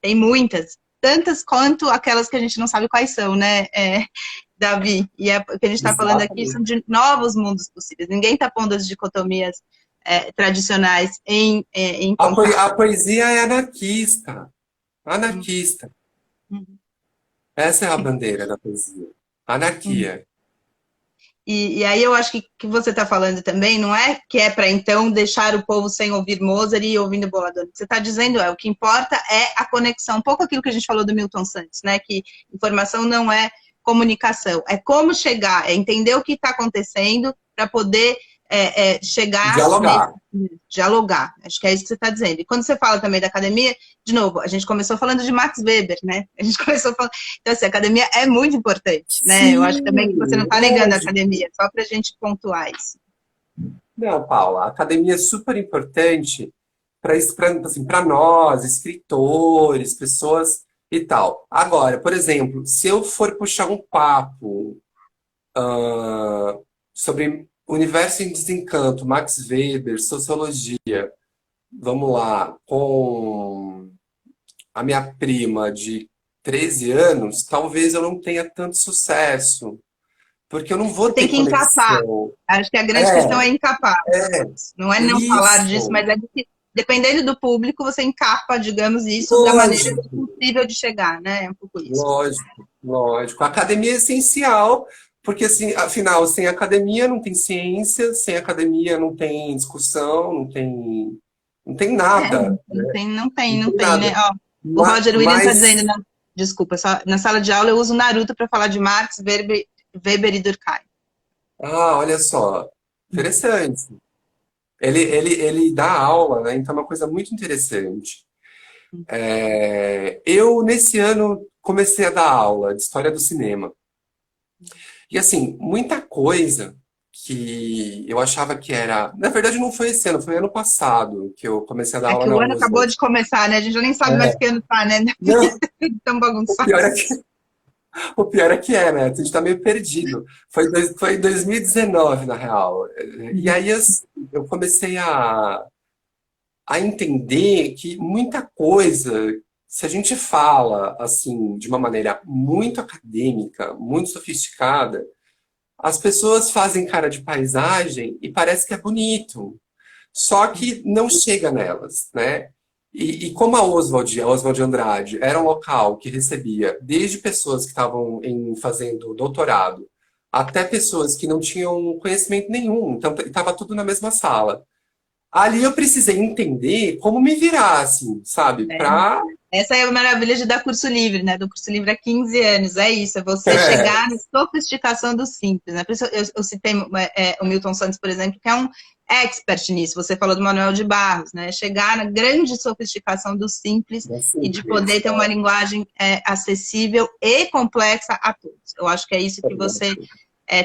Tem muitas, tantas quanto aquelas que a gente não sabe quais são, né? Davi, e o que a gente está falando aqui são Exatamente. de novos mundos possíveis. Ninguém está pondo as dicotomias tradicionais em contato. A poesia é anarquista, Uhum. anarquista. Essa é a bandeira da poesia. Uhum. Anarquia. E aí eu acho que você está falando também, não é que é para então deixar o povo sem ouvir Mozart e ouvindo Boladona. Você está dizendo o que importa é a conexão, um pouco aquilo que a gente falou do Milton Santos, né? Que informação não é comunicação, é como chegar, é entender o que está acontecendo para poder chegar nesse Dialogar. dialogar. Acho que é isso que você está dizendo. E quando você fala também da academia, de novo, a gente começou falando de Max Weber, né? A gente começou falando. Então, assim, a academia é muito importante, né? Eu acho também que você não Sim, está negando a lógico. academia, só para a gente pontuar isso. Não, Paula, a academia é super importante para assim, para nós, escritores, pessoas e tal. Agora, por exemplo, se eu for puxar um papo ah, sobre Universo em Desencanto, Max Weber, Sociologia, vamos lá, com a minha prima de 13 anos, talvez eu não tenha tanto sucesso, porque eu não vou Você tem ter que encapar. conexão. Acho que a grande questão É, é encapar. Não é não falar disso, isso, mas é que, dependendo do público, você encapa, digamos, isso da maneira lógico. possível de chegar, né? É um pouco isso. Lógico, lógico. A academia é essencial, porque assim, afinal, sem academia não tem ciência, sem academia não tem discussão, não tem É, nada, não não tem tem, né? nada. Ó, o Roger Williams está dizendo, Mas, não, desculpa, na sala de aula eu uso Naruto para falar de Marx, Weber e Durkheim. olha só, interessante. Ele dá aula, né? Então é uma coisa muito interessante. Eu, nesse ano, comecei a dar aula de história do cinema. E assim, muita coisa que eu achava que era. Na verdade, não foi esse ano, foi ano passado que eu comecei a dar É aula que na o ano acabou Oswald. de começar, né? A gente já nem sabe mais É. que ano tá, né? Não, Tão o pior bagunçado. é que, o pior é que é, né? A gente tá meio perdido. Foi em 2019, na real. E Uhum. aí assim, eu comecei a entender que muita coisa, se a gente fala assim, de uma maneira muito acadêmica, muito sofisticada, as pessoas fazem cara de paisagem e parece que é bonito. Só que não chega nelas, né? E como a Oswald Andrade, era um local que recebia desde pessoas que estavam fazendo doutorado até pessoas que não tinham conhecimento nenhum, então estava tudo na mesma sala. Ali eu precisei entender como me virar, assim, sabe? É. Pra. Essa é a maravilha de dar curso livre, né? Do curso livre há 15 anos. É isso, é você chegar na sofisticação do simples, né? Por isso eu citei o Milton Santos, por exemplo, que é um expert nisso. Você falou do Manuel de Barros, né? Chegar na grande sofisticação do simples É e de simples. poder ter uma linguagem acessível e complexa a todos. Eu acho que é isso que você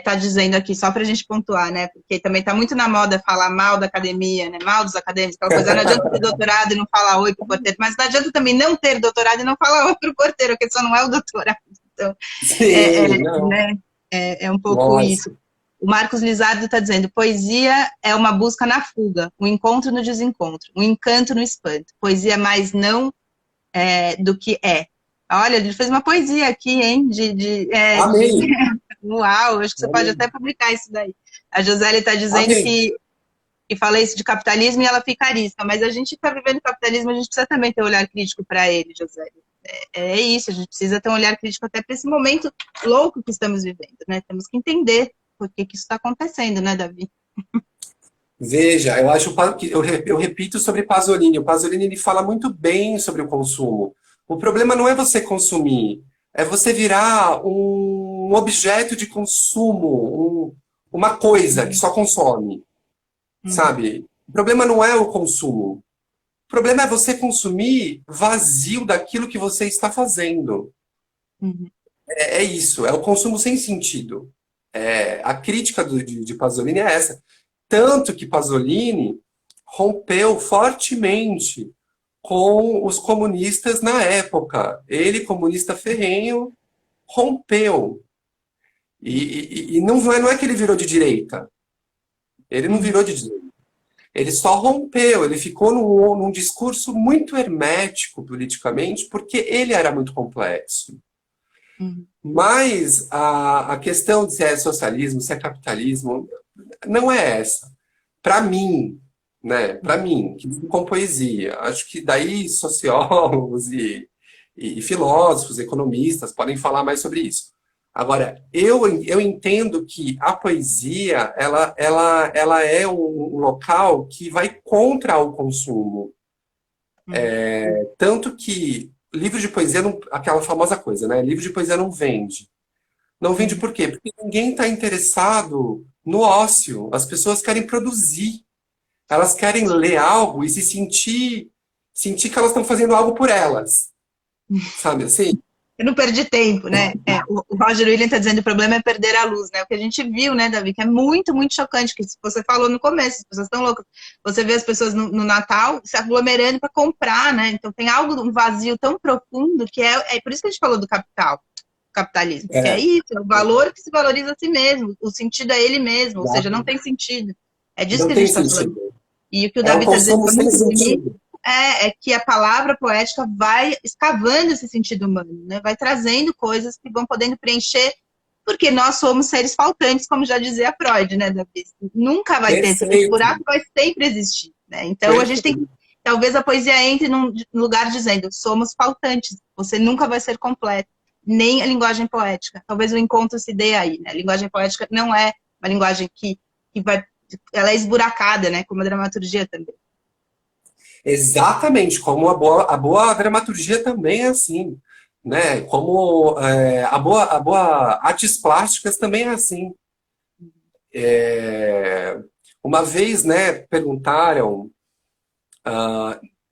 tá dizendo aqui, só para a gente pontuar, né? Porque também está muito na moda falar mal da academia, né? Mal dos acadêmicos, aquela coisa. Não adianta ter doutorado e não falar oi pro porteiro, mas não adianta também não ter doutorado e não falar oi pro porteiro, porque só não é o doutorado. Então, Sim, não, né? É um pouco isso. lógico. O Marcos Lizardo está dizendo: poesia é uma busca na fuga, um encontro no desencontro, um encanto no espanto. Poesia mais não do que é. Olha, ele fez uma poesia aqui, hein? Amei, Uau, acho que você pode amei, até publicar isso daí. A Josélia está dizendo amei. que fala isso de capitalismo e ela fica arisca, mas a gente está vivendo capitalismo, a gente precisa também ter um olhar crítico para ele, Josélia. É isso, a gente precisa ter um olhar crítico até para esse momento louco que estamos vivendo, né? Temos que entender por que isso está acontecendo, né, Davi? Veja, eu acho que eu repito sobre Pasolini. O Pasolini ele fala muito bem sobre o consumo. O problema não é você consumir, é você virar um objeto de consumo, uma coisa que só consome, Uhum, sabe? O problema não é o consumo. O problema é você consumir vazio daquilo que você está fazendo. uhum, É isso, é o consumo sem sentido. A crítica de Pasolini é essa. Tanto que Pasolini rompeu fortemente com os comunistas na época. Ele, comunista ferrenho, rompeu. E não é que ele virou de direita. Ele não uhum, virou de direita. Ele só rompeu, ele ficou num discurso muito hermético politicamente, porque ele era muito complexo. uhum, Mas a questão de se é socialismo, se é capitalismo, não é essa. Para mim, né? Para mim, que lido com poesia, acho que daí sociólogos e filósofos, economistas podem falar mais sobre isso. Agora, eu entendo que a poesia ela é um local que vai contra o consumo. uhum, Tanto que livro de poesia, não, aquela famosa coisa, né? Livro de poesia não vende. Não vende uhum. por quê? Porque ninguém está interessado no ócio. As pessoas querem produzir. Elas querem ler algo e se sentir que elas estão fazendo algo por elas. Sabe assim? Eu não perdi tempo, né? O Roger Williams está dizendo que o problema é perder a luz, né? O que a gente viu, né, Davi, que é muito, muito chocante, que você falou no começo, as pessoas estão loucas. Você vê as pessoas no Natal se aglomerando para comprar, né? Então tem algo, um vazio tão profundo que é por isso que a gente falou do capital. O capitalismo. Que é É, isso, é o valor que se valoriza a si mesmo, o sentido é ele mesmo, ou seja, não exato. tem sentido. É disso Não que a tem gente está falando. sentido. E o que o É Davi o está dizendo consumo que é sem muito bonito sentido. é que a palavra poética vai escavando esse sentido humano, né? Vai trazendo coisas que vão podendo preencher, porque nós somos seres faltantes, como já dizia Freud, né, Davi? Nunca vai ter, esse Perfeito. buraco vai sempre existir, né? Então a gente tem Perfeito. que, talvez a poesia entre num lugar dizendo, somos faltantes, você nunca vai ser completo, nem a linguagem poética. Talvez o encontro se dê aí, né? A linguagem poética não é uma linguagem que vai, ela é esburacada, né? Como a dramaturgia também. Exatamente, como a boa dramaturgia também é assim, né? Como a boa artes plásticas também é assim. É, uma vez, né, perguntaram,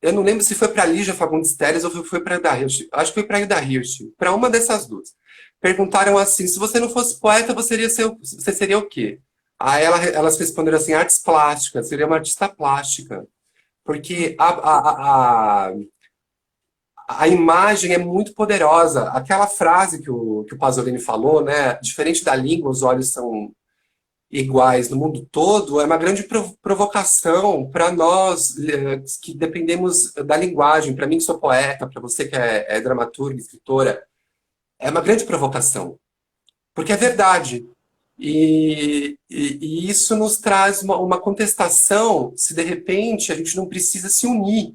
eu não lembro se foi para Lígia Fagundes Telles ou foi para Ida Hirsch, acho que foi para Ida Hirsch, para uma dessas duas. Perguntaram assim, se você não fosse poeta, você seria o quê? Aí elas responderam assim, artes plásticas, seria uma artista plástica. Porque a imagem é muito poderosa. Aquela frase que o Pasolini falou, né? Diferente da língua, os olhos são iguais no mundo todo, é uma grande provocação para nós que dependemos da linguagem. Para mim, que sou poeta, para você que é dramaturga, escritora, é uma grande provocação. Porque é verdade. E isso nos traz uma contestação se de repente a gente não precisa se unir.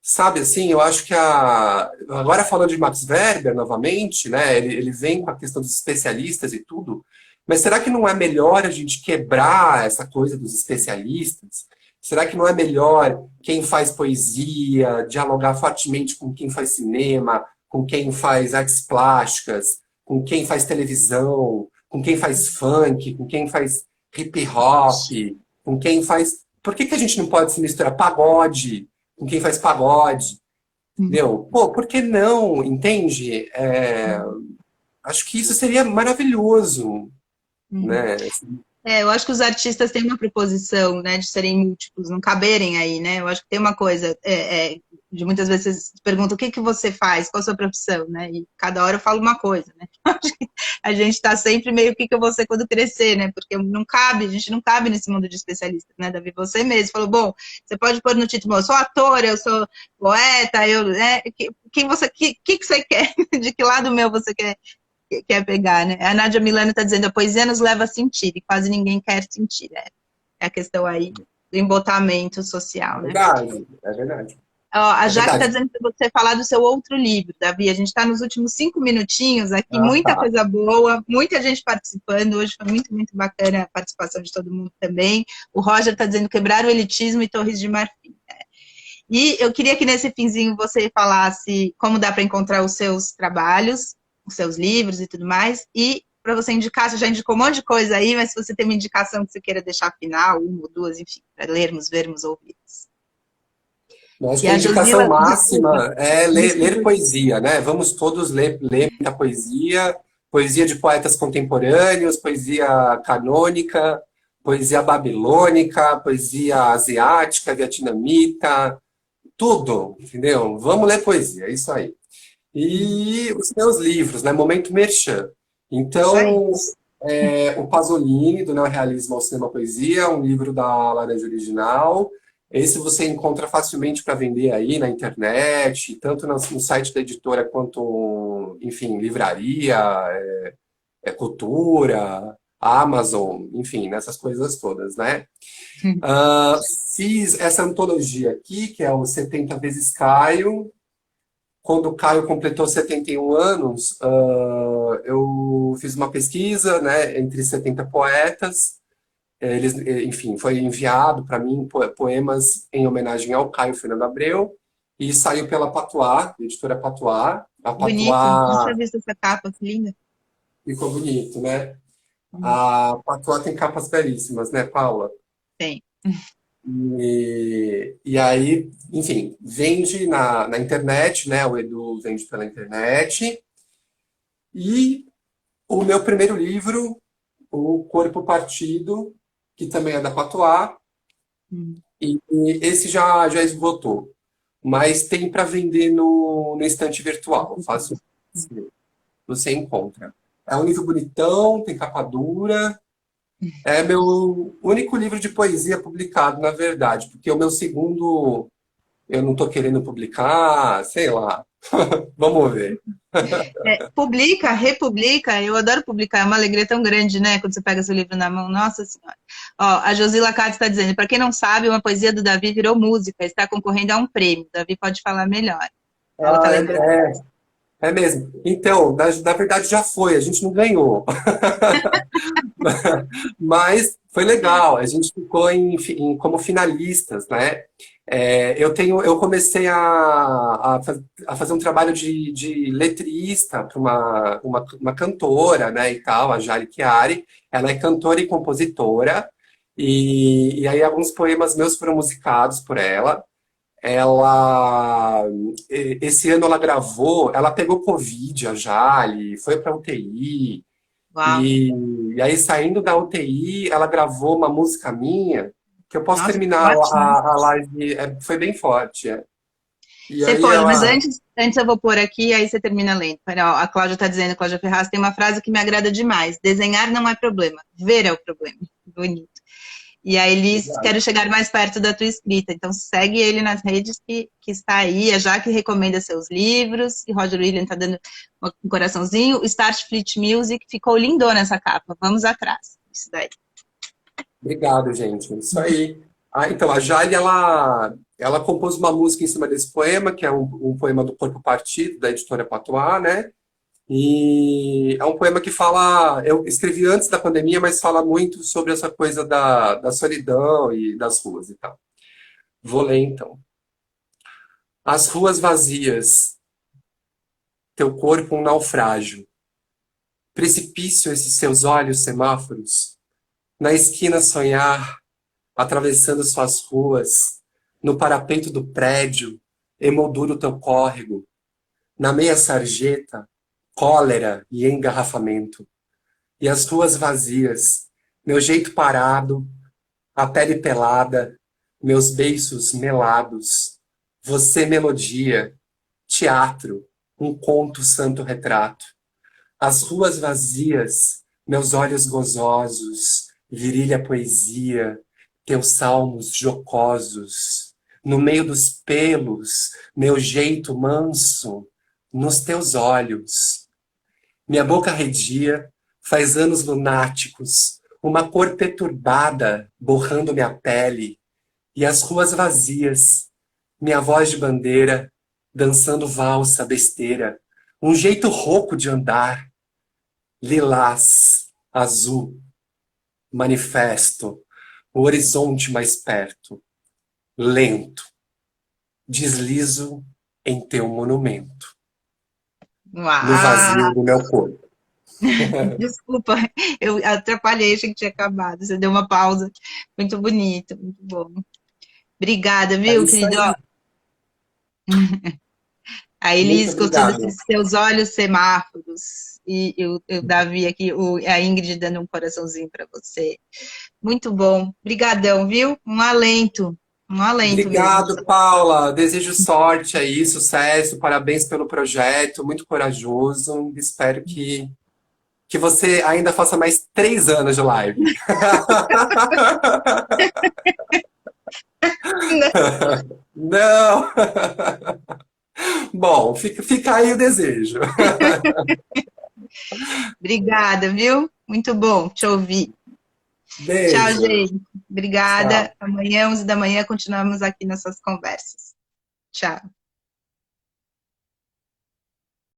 Sabe, assim, eu acho que agora falando de Max Weber novamente, né, ele vem com a questão dos especialistas e tudo, mas será que não é melhor a gente quebrar essa coisa dos especialistas? Será que não é melhor quem faz poesia dialogar fortemente com quem faz cinema, com quem faz artes plásticas, com quem faz televisão, com quem faz funk, com quem faz hip hop, com quem faz. Por que que a gente não pode se misturar pagode? Com quem faz pagode, entendeu? Pô, por que não? Entende? Acho que isso seria maravilhoso, Uhum. né? Eu acho que os artistas têm uma proposição, né, de serem múltiplos, não caberem aí, né? Eu acho que tem uma coisa de muitas vezes você pergunta o que que você faz, qual a sua profissão, né? E cada hora eu falo uma coisa, né? Acho que a gente está sempre meio o que que eu vou ser quando crescer, né? Porque não cabe, a gente não cabe nesse mundo de especialistas, né, Davi? Você mesmo falou, bom, você pode pôr no título, eu sou ator, eu sou poeta, quem você, que você quer? De que lado meu você quer pegar, né? A Nádia Milano está dizendo, a poesia nos leva a sentir, e quase ninguém quer sentir, né? É a questão aí do embotamento social, né? Verdade, é verdade. Ó, a É Jaque está verdade. dizendo para você falar do seu outro livro, Davi. A gente está nos últimos 5 minutinhos aqui, Ah, muita tá. coisa boa, muita gente participando. Hoje foi muito, muito bacana a participação de todo mundo também. O Roger está dizendo quebrar o elitismo e Torres de Marfim. E eu queria que nesse finzinho você falasse como dá para encontrar os seus trabalhos, os seus livros e tudo mais, e para você indicar, você já indicou um monte de coisa aí, mas se você tem uma indicação que você queira deixar final, uma ou duas, enfim, para lermos, vermos, ouvirmos. Eu acho E que a a indicação Josila, desculpa, máxima é ler desculpa. poesia, né? Vamos todos ler muita poesia, poesia de poetas contemporâneos, poesia canônica, poesia babilônica, poesia asiática, vietnamita, tudo, entendeu? Vamos ler poesia, é isso aí. E os meus livros, né? Momento Merchan. Isso aí. Então, o Pasolini, do Neorrealismo ao Cinema Poesia, um livro da Laranja Original. Esse você encontra facilmente para vender aí na internet, tanto no site da editora quanto, enfim, livraria, cultura, Amazon, enfim, nessas coisas todas, né? Ah, fiz essa antologia aqui, que é o 70 vezes Caio, quando o Caio completou 71 anos, eu fiz uma pesquisa, né, entre 70 poetas. Enfim, foi enviado para mim poemas em homenagem ao Caio Fernando Abreu e saiu pela Patois, editora Patois. A Bonito. Não Patois tinha visto essa capa, que linda. ficou bonito, né? A Patois tem capas belíssimas, né, Paula? Tem. E aí, enfim, vende na internet, né? O Edu vende pela internet. E o meu primeiro livro, O Corpo Partido, que também é da Patois, e esse já esgotou. Mas tem para vender no estante virtual. Eu faço. você encontra. É um livro bonitão, tem capa dura. É meu único livro de poesia publicado, na verdade, porque o meu segundo eu não estou querendo publicar, sei lá. Vamos ver. Publica, republica, eu adoro publicar, é uma alegria tão grande, né, quando você pega seu livro na mão, nossa senhora. Ó, a Josila Katz está dizendo, para quem não sabe, uma poesia do Davi virou música, está concorrendo a um prêmio, Davi pode falar melhor. Ela tá Ah, lembrando. é mesmo. Então, na verdade já foi, a gente não ganhou. Mas foi legal, a gente ficou como finalistas, né? Eu comecei a fazer um trabalho de letrista para uma cantora, né, e tal, a Jari Chiari. Ela é cantora e compositora, e aí alguns poemas meus foram musicados por ela. Esse ano ela pegou Covid, a Jali, foi para UTI, Uau, e aí, saindo da UTI, ela gravou uma música minha, que eu posso nossa, que terminar forte, né? a live, foi bem forte. É. E Você aí pode, mas ela, antes eu vou pôr aqui, aí você termina lendo. Pera, ó, a Cláudia está dizendo, Cláudia Ferraz, tem uma frase que me agrada demais. Desenhar não é problema, ver é o problema. Bonito. E a Elis, quero chegar mais perto da tua escrita. Então segue ele nas redes que está aí. A Jaque recomenda seus livros. E Roger William está dando um coraçãozinho. O Start Fleet Music ficou lindona essa capa. Vamos atrás. Isso daí. obrigado, gente, é isso aí. Então, a Jali, ela compôs uma música em cima desse poema, que é um poema do Corpo Partido, da editora Patois, né? E é um poema que fala, eu escrevi antes da pandemia, mas fala muito sobre essa coisa da solidão e das ruas e tal. Vou ler então. As ruas vazias, teu corpo um naufrágio. Precipício esses seus olhos semáforos. Na esquina sonhar, atravessando suas ruas. No parapeito do prédio, emoldura o teu córrego. Na meia sarjeta, cólera e engarrafamento. E as ruas vazias, meu jeito parado, a pele pelada, meus beiços melados. Você melodia, teatro, um conto santo retrato. As ruas vazias, meus olhos gozosos, virilha poesia, teus salmos jocosos. No meio dos pelos, meu jeito manso, nos teus olhos. Minha boca arredia, faz anos lunáticos, uma cor perturbada borrando minha pele, e as ruas vazias, minha voz de bandeira, dançando valsa besteira, um jeito rouco de andar, lilás, azul, manifesto, o horizonte mais perto, lento, deslizo em teu monumento, no vazio Uau! do meu corpo. Desculpa, eu atrapalhei, achei que tinha acabado. Você deu uma pausa. Muito bonito, muito bom. Obrigada, É viu, isso querido? aí. Ó, a Muito Elis gostou obrigado. desses seus olhos semáforos. E eu Davi aqui, a Ingrid dando um coraçãozinho para você. Muito bom. Brigadão, viu? Um alento mesmo. Obrigado, Paula. Desejo sorte aí, sucesso, parabéns pelo projeto, muito corajoso. Espero que você ainda faça mais 3 anos de live. Não! Bom, fica aí o desejo. Obrigada, viu? Muito bom te ouvir. Tchau, Beijo. gente. Obrigada. Tchau. Amanhã, 11 da manhã, continuamos aqui nessas conversas. Tchau.